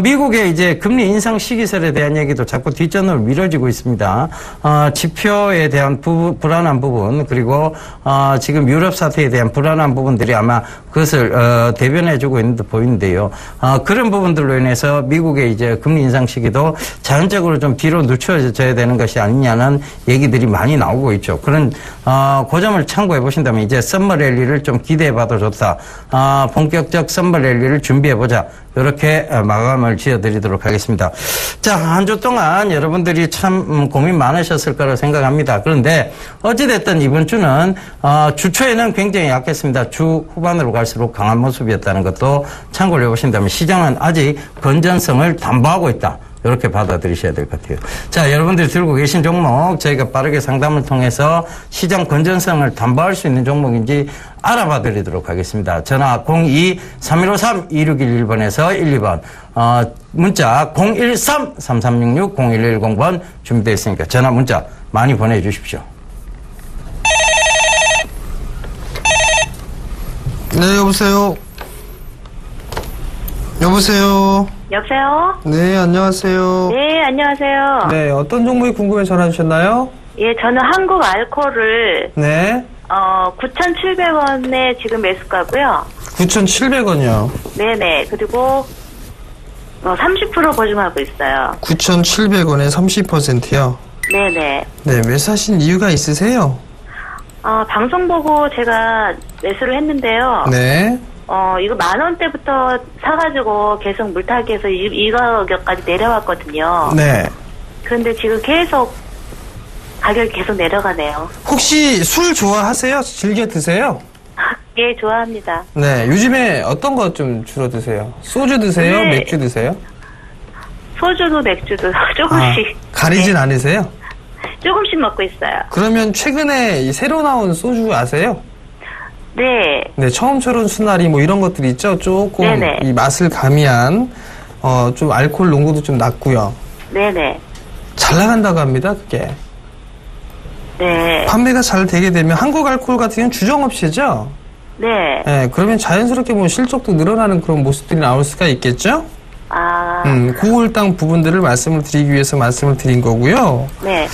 미국의 이제 금리 인상 시기설에 대한 얘기도 자꾸 뒷전으로 미뤄지고 있습니다. 지표에 대한 불안한 부분, 그리고 지금 유럽 사태에 대한 불안한 부분들이 아마 그것을 대변해주고 있는 듯 보이는데요. 그런 부분들로 인해서 미국의 이제 금리 인상 시기도 자연적으로 좀 뒤로 늦춰져야 되는 것이 아니냐는 얘기들이 많이 나오고 있죠. 그런 그 점을 참고해 보신다면 이제 썸머 랠리를 좀 기대해봐도 좋다. 본격적 썸머 랠리를 준비해보자. 이렇게 마감을 지어드리도록 하겠습니다. 자, 한 주 동안 여러분들이 참 고민 많으셨을 거라 생각합니다. 그런데 어찌됐든 이번 주는 주 초에는 굉장히 약했습니다. 주 후반으로 갈수록 강한 모습이었다는 것도 참고를 해보신다면 시장은 아직 건전성을 담보하고 있다. 이렇게 받아들이셔야 될 것 같아요. 자, 여러분들이 들고 계신 종목 저희가 빠르게 상담을 통해서 시장 건전성을 담보할 수 있는 종목인지 알아봐 드리도록 하겠습니다. 전화 02-3153-2611번에서 12번, 문자 013-3366-0110번 준비되어 있으니까 전화 문자 많이 보내주십시오. 네, 여보세요. 여보세요. 여보세요? 네, 안녕하세요. 네, 안녕하세요. 네, 어떤 종목이 궁금해 전화 주셨나요? 예, 저는 한국 알코올을 네. 9,700원에 지금 매수가고요. 9,700원이요. 네네. 그리고 30% 보증하고 있어요. 9,700원에 30%요. 네네. 네, 매수하신 이유가 있으세요? 방송 보고 제가 매수를 했는데요. 네. 이거 10,000원대부터 사가지고 계속 물타기해서 이 가격까지 내려왔거든요. 네. 그런데 지금 계속 가격이 계속 내려가네요. 혹시 술 좋아하세요? 즐겨 드세요? 예, 좋아합니다. 네, 요즘에 어떤 거 좀 주로 드세요? 소주 드세요? 네. 맥주 드세요? 소주도 맥주도 조금씩. 가리진 네. 않으세요? 조금씩 먹고 있어요. 그러면 최근에 이 새로 나온 소주 아세요? 네. 네, 처음처럼 순하리 뭐 이런 것들이 있죠. 조금 네네. 이 맛을 가미한 좀 알코올 농도도 좀 낮고요. 네네. 잘 나간다고 합니다. 그게 네. 판매가 잘 되게 되면 한국 알코올 같은 경우는 주정 없이죠. 네. 네, 그러면 자연스럽게 뭐 실적도 늘어나는 그런 모습들이 나올 수가 있겠죠. 그 일당 부분들을 말씀을 드리기 위해서 말씀을 드린 거고요. 네.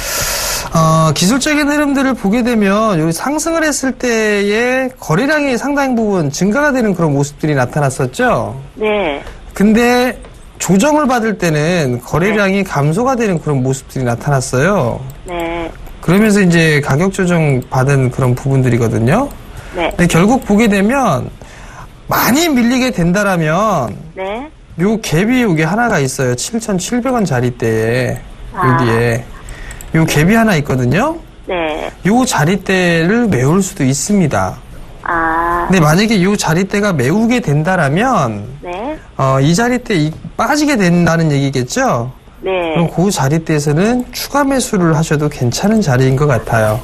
기술적인 흐름들을 보게 되면 여기 상승을 했을 때의 거래량이 상당 부분 증가가 되는 그런 모습들이 나타났었죠. 네. 근데 조정을 받을 때는 거래량이 감소가 되는 그런 모습들이 나타났어요. 네. 그러면서 이제 가격 조정 받은 그런 부분들이거든요. 네. 근데 결국 보게 되면 많이 밀리게 된다라면 네. 요 갭이 여기 하나가 있어요. 7,700원 자리대에 여기에 요 갭이 하나 있거든요. 네. 요 자리대를 메울 수도 있습니다. 근데 만약에 요 자리대가 메우게 된다라면 네. 이 자리대 빠지게 된다는 얘기겠죠? 네. 그럼 그 자리대에서는 추가 매수를 하셔도 괜찮은 자리인 것 같아요.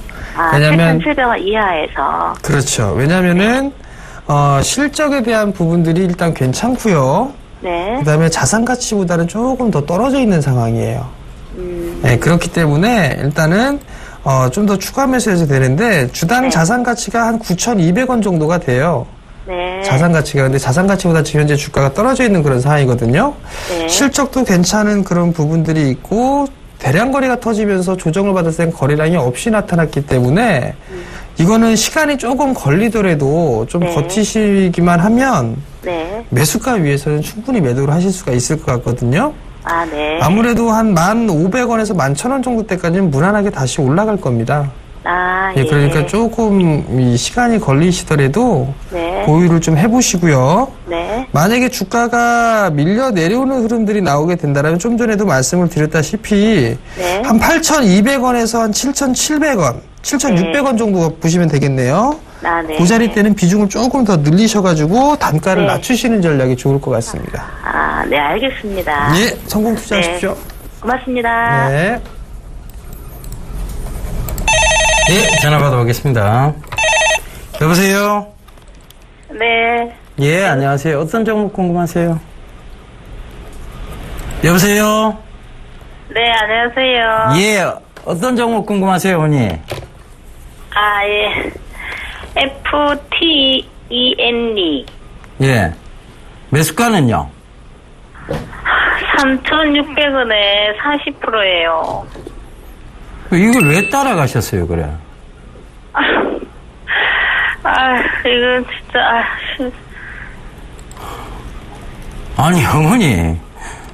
왜냐면 7,700원 이하에서. 그렇죠. 왜냐면은 실적에 대한 부분들이 일단 괜찮고요. 네. 그다음에 자산 가치보다는 조금 더 떨어져 있는 상황이에요. 네, 그렇기 때문에 일단은 좀 더 추가 매수해서 되는데 주당 네. 자산 가치가 한 9,200원 정도가 돼요. 네. 자산 가치가. 근데 자산 가치보다 지금 현재 주가가 떨어져 있는 그런 상황이거든요. 네. 실적도 괜찮은 그런 부분들이 있고 대량 거래가 터지면서 조정을 받았을 땐 거래량이 없이 나타났기 때문에 이거는 시간이 조금 걸리더라도 좀 네. 버티시기만 하면 네. 매수가 위해서는 충분히 매도를 하실 수가 있을 것 같거든요. 네. 아무래도 한 1,500원에서 11,000원 정도 때까지는 무난하게 다시 올라갈 겁니다. 예. 그러니까 조금 이 시간이 걸리시더라도 네. 보유를 좀 해보시고요. 네. 만약에 주가가 밀려 내려오는 흐름들이 나오게 된다면 좀 전에도 말씀을 드렸다시피 네. 한 8,200원에서 한 7,700원, 7,600원 정도 보시면 되겠네요. 네. 그 자리 때는 비중을 조금 더 늘리셔가지고 단가를 네. 낮추시는 전략이 좋을 것 같습니다. 네, 알겠습니다. 예, 성공 투자하십시오. 고맙습니다. 네. 예, 전화 받아보겠습니다. 여보세요? 네. 예, 안녕하세요. 어떤 종목 궁금하세요? 여보세요? 네, 안녕하세요. 예, 어떤 종목 궁금하세요, 어머니? 아, 예. FTENE. 예. 매수가는요? 3,600원에 40%예요. 이걸 왜 따라가셨어요, 그래? 이건 진짜, 아니, 어머니.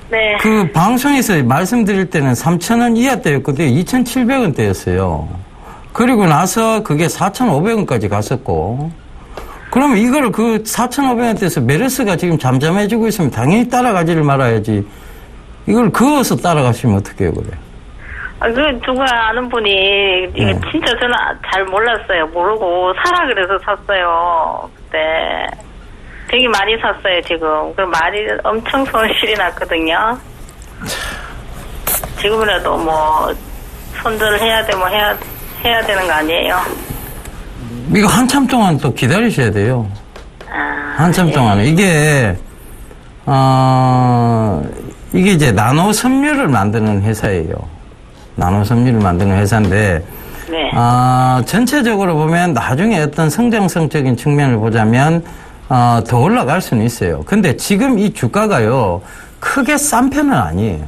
네. 그 방송에서 말씀드릴 때는 3,000원 이하대였거든요. 2,700원대였어요. 그리고 나서 그게 4,500원까지 갔었고. 그러면 이거를 그 4,500원대에서 메르스가 지금 잠잠해지고 있으면 당연히 따라가지를 말아야지. 이걸 그어서 따라가시면 어떡해요, 그래? 누가 아는 분이, 이거 진짜 저는 잘 몰랐어요. 모르고 사라 그래서 샀어요. 그때. 되게 많이 샀어요, 지금. 그 말이 엄청 손실이 났거든요. 지금이라도 뭐, 손절해야 돼, 뭐 해야 되는 거 아니에요? 이거 한참 동안 또 기다리셔야 돼요. 한참 동안은. 이게 이제 나노 섬유를 만드는 회사예요. 나노 섬유를 만드는 회사인데, 네. 전체적으로 보면 나중에 어떤 성장성적인 측면을 보자면, 더 올라갈 수는 있어요. 근데 지금 이 주가가요, 크게 싼 편은 아니에요.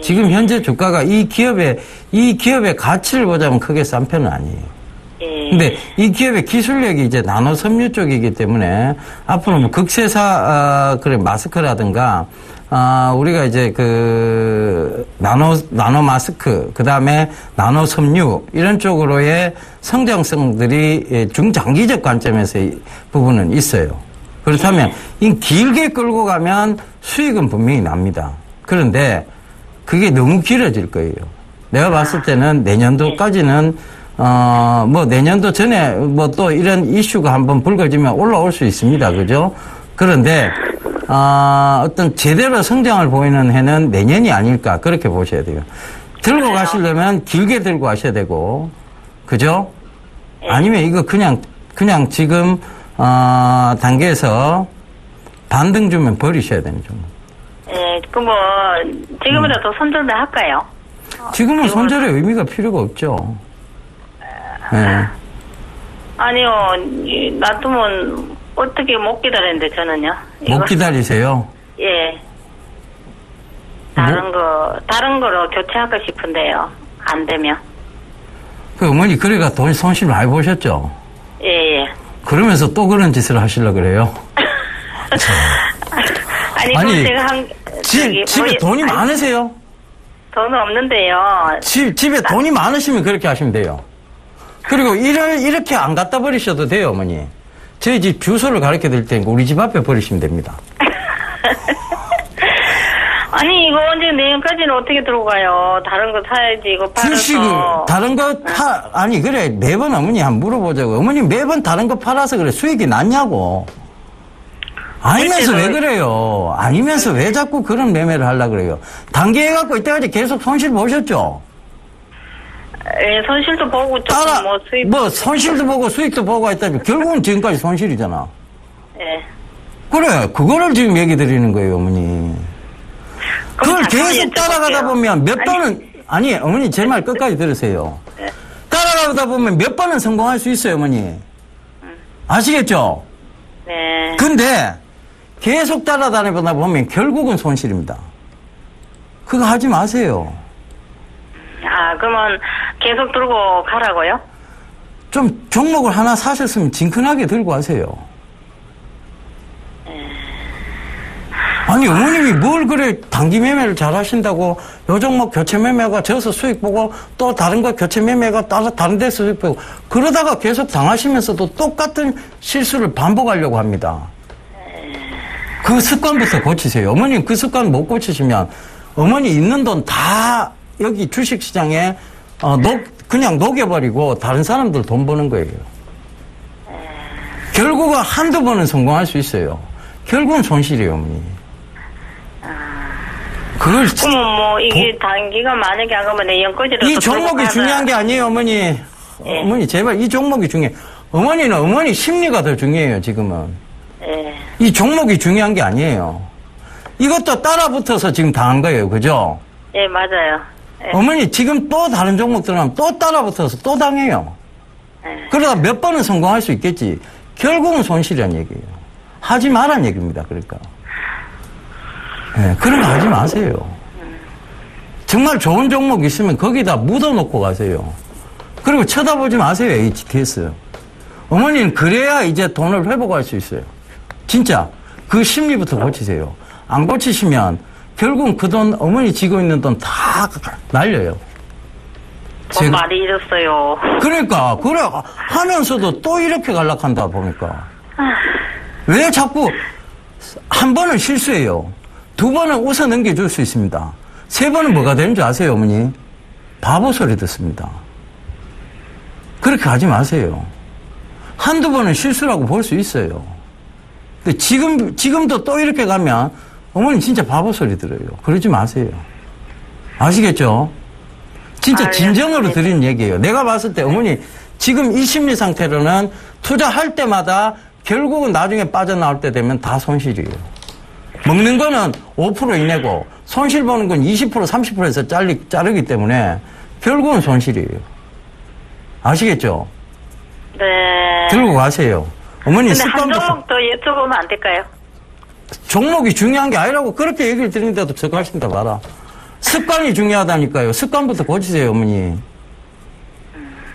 지금 현재 주가가 이 기업의 가치를 보자면 크게 싼 편은 아니에요. 근데 이 기업의 기술력이 이제 나노 섬유 쪽이기 때문에 앞으로 뭐 극세사, 마스크라든가, 우리가 이제 나노 마스크, 그 다음에 나노 섬유, 이런 쪽으로의 성장성들이 중장기적 관점에서 부분은 있어요. 그렇다면, 이 길게 끌고 가면 수익은 분명히 납니다. 그런데, 그게 너무 길어질 거예요. 내가 봤을 때는 내년도까지는, 내년도 전에 또 이런 이슈가 한번 불거지면 올라올 수 있습니다. 그죠? 그런데, 어떤 제대로 성장을 보이는 해는 내년이 아닐까, 그렇게 보셔야 돼요. 들고 가시려면 길게 들고 가셔야 되고, 그죠? 아니면 이거 그냥 지금, 단계에서 반등 주면 버리셔야 되는 종. 예, 지금이라도 손절매 할까요? 지금은 손절의 의미가 필요가 없죠. 네. 아니요, 놔두면 어떻게 못 기다리는데, 저는요. 못 기다리세요? 예. 다른 거로 교체하고 싶은데요. 안 되면. 어머니, 그래가 돈 손실 많이 보셨죠? 예. 그러면서 또 그런 짓을 하시려고 그래요? 아니, 제가 집에 돈이 많으세요? 돈은 없는데요. 집에 돈이 많으시면 그렇게 하시면 돼요. 그리고 이렇게 안 갖다 버리셔도 돼요, 어머니. 저희 집 주소를 가르쳐 드릴 테니까 우리 집 앞에 버리시면 됩니다. 아니, 이거 언제 내년까지는 어떻게 들어가요? 다른 거 사야지, 이거 팔아서. 주식을, 다른 거 아니, 그래. 매번 어머니 한번 물어보자고. 어머니 매번 다른 거 팔아서 그래. 수익이 났냐고. 아니면서 왜 그래요? 아니면서 왜 자꾸 그런 매매를 하려고 그래요? 단기해갖고 이때까지 계속 손실 보셨죠? 예, 손실도 보고 조금 수익. 손실도 보고 수익도 보고 했다면 결국은 지금까지 손실이잖아. 예. 그래, 그거를 지금 얘기 드리는 거예요, 어머니. 그걸 계속 따라가다 보면 몇 번은, 어머니 제 말 끝까지 들으세요. 네. 따라가다 보면 몇 번은 성공할 수 있어요, 어머니. 아시겠죠? 네. 근데 계속 따라다니다 보면 결국은 손실입니다. 그거 하지 마세요. 그러면 계속 들고 가라고요? 좀 종목을 하나 사셨으면 진큰하게 들고 가세요. 아니, 어머님이 뭘 그래, 단기 매매를 잘 하신다고, 요 종목 교체 매매가 져서 수익 보고, 또 다른 거 교체 매매가 다른 데서 수익 보고, 그러다가 계속 당하시면서도 똑같은 실수를 반복하려고 합니다. 그 습관부터 고치세요. 어머님 그 습관 못 고치시면, 어머니 있는 돈 다 여기 주식시장에, 그냥 녹여버리고, 다른 사람들 돈 버는 거예요. 결국은 한두 번은 성공할 수 있어요. 결국은 손실이에요, 어머니. 그러면 이게 단기가 만약에 안 가면 내년까지라도 이 종목이 중요한 게 아니에요, 어머니. 예. 어머니, 제발 이 종목이 중요해. 어머니는 어머니 심리가 더 중요해요, 지금은. 예. 이 종목이 중요한 게 아니에요. 이것도 따라 붙어서 지금 당한 거예요, 그죠? 예, 맞아요. 예. 어머니, 지금 또 다른 종목 들어가면 또 따라 붙어서 또 당해요. 그러다 몇 번은 성공할 수 있겠지. 결국은 손실이란 얘기예요. 하지 말란 얘기입니다. 그러니까. 네, 그런 거 하지 마세요. 정말 좋은 종목 있으면 거기다 묻어놓고 가세요. 그리고 쳐다보지 마세요. HTS. 어머니는 그래야 이제 돈을 회복할 수 있어요. 진짜 그 심리부터 고치세요. 안 고치시면 결국은 그 돈, 어머니 쥐고 있는 돈 다 날려요. 돈 많이 잃었어요. 그러니까 그래 하면서도 또 이렇게 갈락한다 보니까 왜 자꾸 한 번은 실수해요. 두 번은 웃어 넘겨줄 수 있습니다. 세 번은 뭐가 되는 줄 아세요, 어머니? 바보 소리 듣습니다. 그렇게 하지 마세요. 한두 번은 실수라고 볼 수 있어요. 근데 지금도 또 이렇게 가면 어머니 진짜 바보 소리 들어요. 그러지 마세요. 아시겠죠? 진짜 진정으로 드리는 얘기예요. 내가 봤을 때 어머니 지금 이 심리 상태로는 투자할 때마다 결국은 나중에 빠져나올 때 되면 다 손실이에요. 먹는 거는 5% 이내고 손실 보는 건 20% 30%에서 자르기 때문에 결국은 손실이에요. 아시겠죠? 네. 들고 가세요. 어머니 근데 한 습관부터. 종목 더 여쭤보면 안 될까요? 종목이 중요한 게 아니라고 그렇게 얘기를 드리는데도 저거 하신다 봐라. 습관이 중요하다니까요. 습관부터 고치세요, 어머니.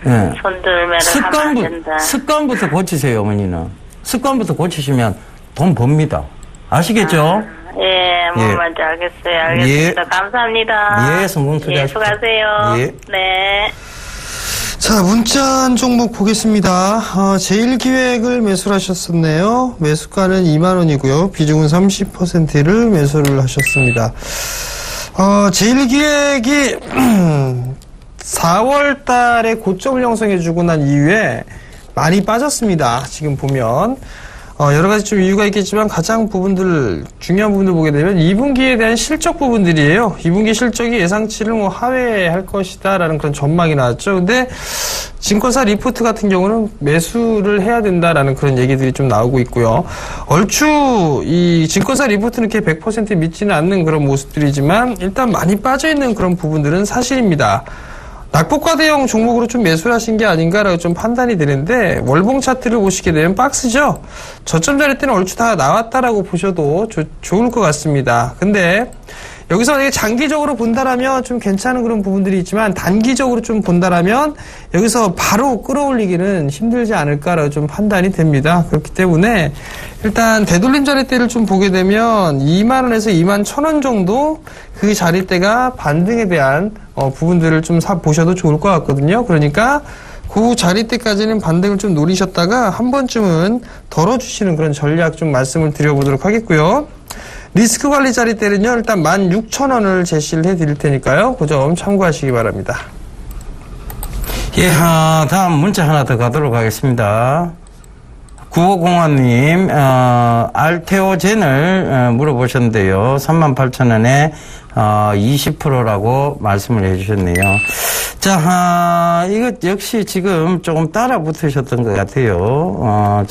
네. 손들매를 하면 안 된다. 습관부터 고치세요, 어머니는. 습관부터 고치시면 돈 법니다. 아시겠죠? 예, 뭔 말인지 알겠어요. 알겠습니다. 예. 감사합니다. 예, 성공 투자하십시오. 예, 수고하세요. 예. 네. 자, 문자 한 종목 보겠습니다. 제일기획을 매수를 하셨었네요. 매수가는 2만원이고요. 비중은 30%를 매수를 하셨습니다. 제일기획이 4월 달에 고점을 형성해주고 난 이후에 많이 빠졌습니다. 지금 보면. 여러 가지 좀 이유가 있겠지만 가장 중요한 부분들 보게 되면 2분기에 대한 실적 부분들이에요. 2분기 실적이 예상치를 하회할 것이다라는 그런 전망이 나왔죠. 근데 증권사 리포트 같은 경우는 매수를 해야 된다라는 그런 얘기들이 좀 나오고 있고요. 얼추 이 증권사 리포트는 이렇게 100% 믿지는 않는 그런 모습들이지만 일단 많이 빠져있는 그런 부분들은 사실입니다. 낙폭과대형 종목으로 좀 매수를 하신 게 아닌가라고 좀 판단이 되는데 월봉 차트를 보시게 되면 박스죠. 저점 자리 때는 얼추 다 나왔다라고 보셔도 좋을 것 같습니다. 근데 여기서 만약에 장기적으로 본다라면 좀 괜찮은 그런 부분들이 있지만 단기적으로 좀 본다라면 여기서 바로 끌어올리기는 힘들지 않을까라고 좀 판단이 됩니다. 그렇기 때문에 일단 되돌림 자리대를 좀 보게 되면 2만원에서 2만 1,000원 정도 그 자리대가 반등에 대한 부분들을 좀 보셔도 좋을 것 같거든요. 그러니까 그 자리대까지는 반등을 좀 노리셨다가 한 번쯤은 덜어주시는 그런 전략 좀 말씀을 드려보도록 하겠고요. 리스크 관리 자리대는요, 일단 16,000원을 제시를 해드릴 테니까요. 그 점 참고하시기 바랍니다. 예, 다음 문자 하나 더 가도록 하겠습니다. 9501님, 알테오젠을 물어보셨는데요. 38,000원에 20%라고 말씀을 해주셨네요. 자, 이거 역시 지금 조금 따라 붙으셨던 것 같아요.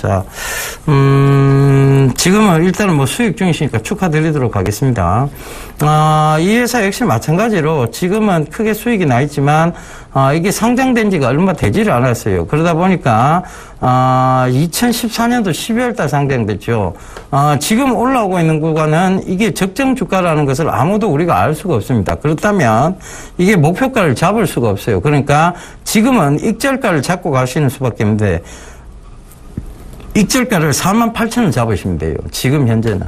지금은 일단은 뭐 수익 중이시니까 축하드리도록 하겠습니다. 이 회사 역시 마찬가지로 지금은 크게 수익이 나 있지만, 이게 상장된 지가 얼마 되지를 않았어요. 그러다 보니까, 2014년도 12월 달 상장됐죠. 지금 올라오고 있는 구간은 이게 적정 주가라는 것을 아무도 우리가 알 수가 없습니다. 그렇다면 이게 목표가를 잡을 수가 없어요. 그러니까 지금은 익절가를 잡고 가시는 수밖에 없는데 익절가를 48,000원 잡으시면 돼요. 지금 현재는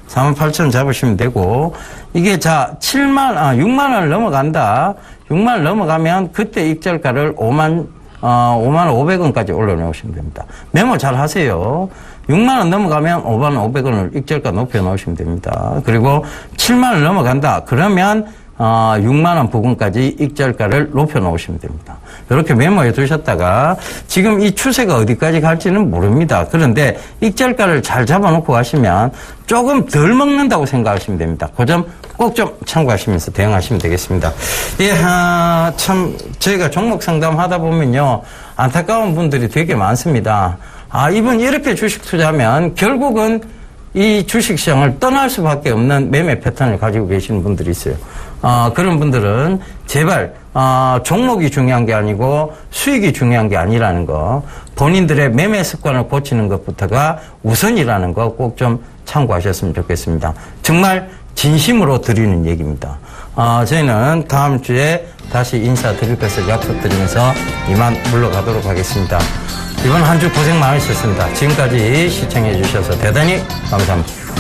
48,000원 잡으시면 되고 이게 6만원을 넘어간다. 6만원 넘어가면 그때 익절가를 5,500원까지 올려놓으시면 됩니다. 메모 잘 하세요. 6만원 넘어가면 5,500원을 익절가 높여놓으시면 됩니다. 그리고 7만원 넘어간다. 그러면 6만원 부근까지 익절가를 높여놓으시면 됩니다. 이렇게 메모해 두셨다가 지금 이 추세가 어디까지 갈지는 모릅니다. 그런데 익절가를 잘 잡아놓고 가시면 조금 덜 먹는다고 생각하시면 됩니다. 그 점 꼭 좀 참고하시면서 대응하시면 되겠습니다. 예, 참 저희가 종목 상담하다 보면요 안타까운 분들이 되게 많습니다. 이분 이렇게 주식 투자하면 결국은 이 주식시장을 떠날 수밖에 없는 매매 패턴을 가지고 계시는 분들이 있어요. 그런 분들은 제발 종목이 중요한 게 아니고 수익이 중요한 게 아니라는 거, 본인들의 매매 습관을 고치는 것부터가 우선이라는 거 꼭 좀 참고하셨으면 좋겠습니다. 정말 진심으로 드리는 얘기입니다. 저희는 다음 주에 다시 인사드릴 것을 약속드리면서 이만 물러가도록 하겠습니다. 이번 한 주 고생 많으셨습니다. 지금까지 시청해 주셔서 대단히 감사합니다.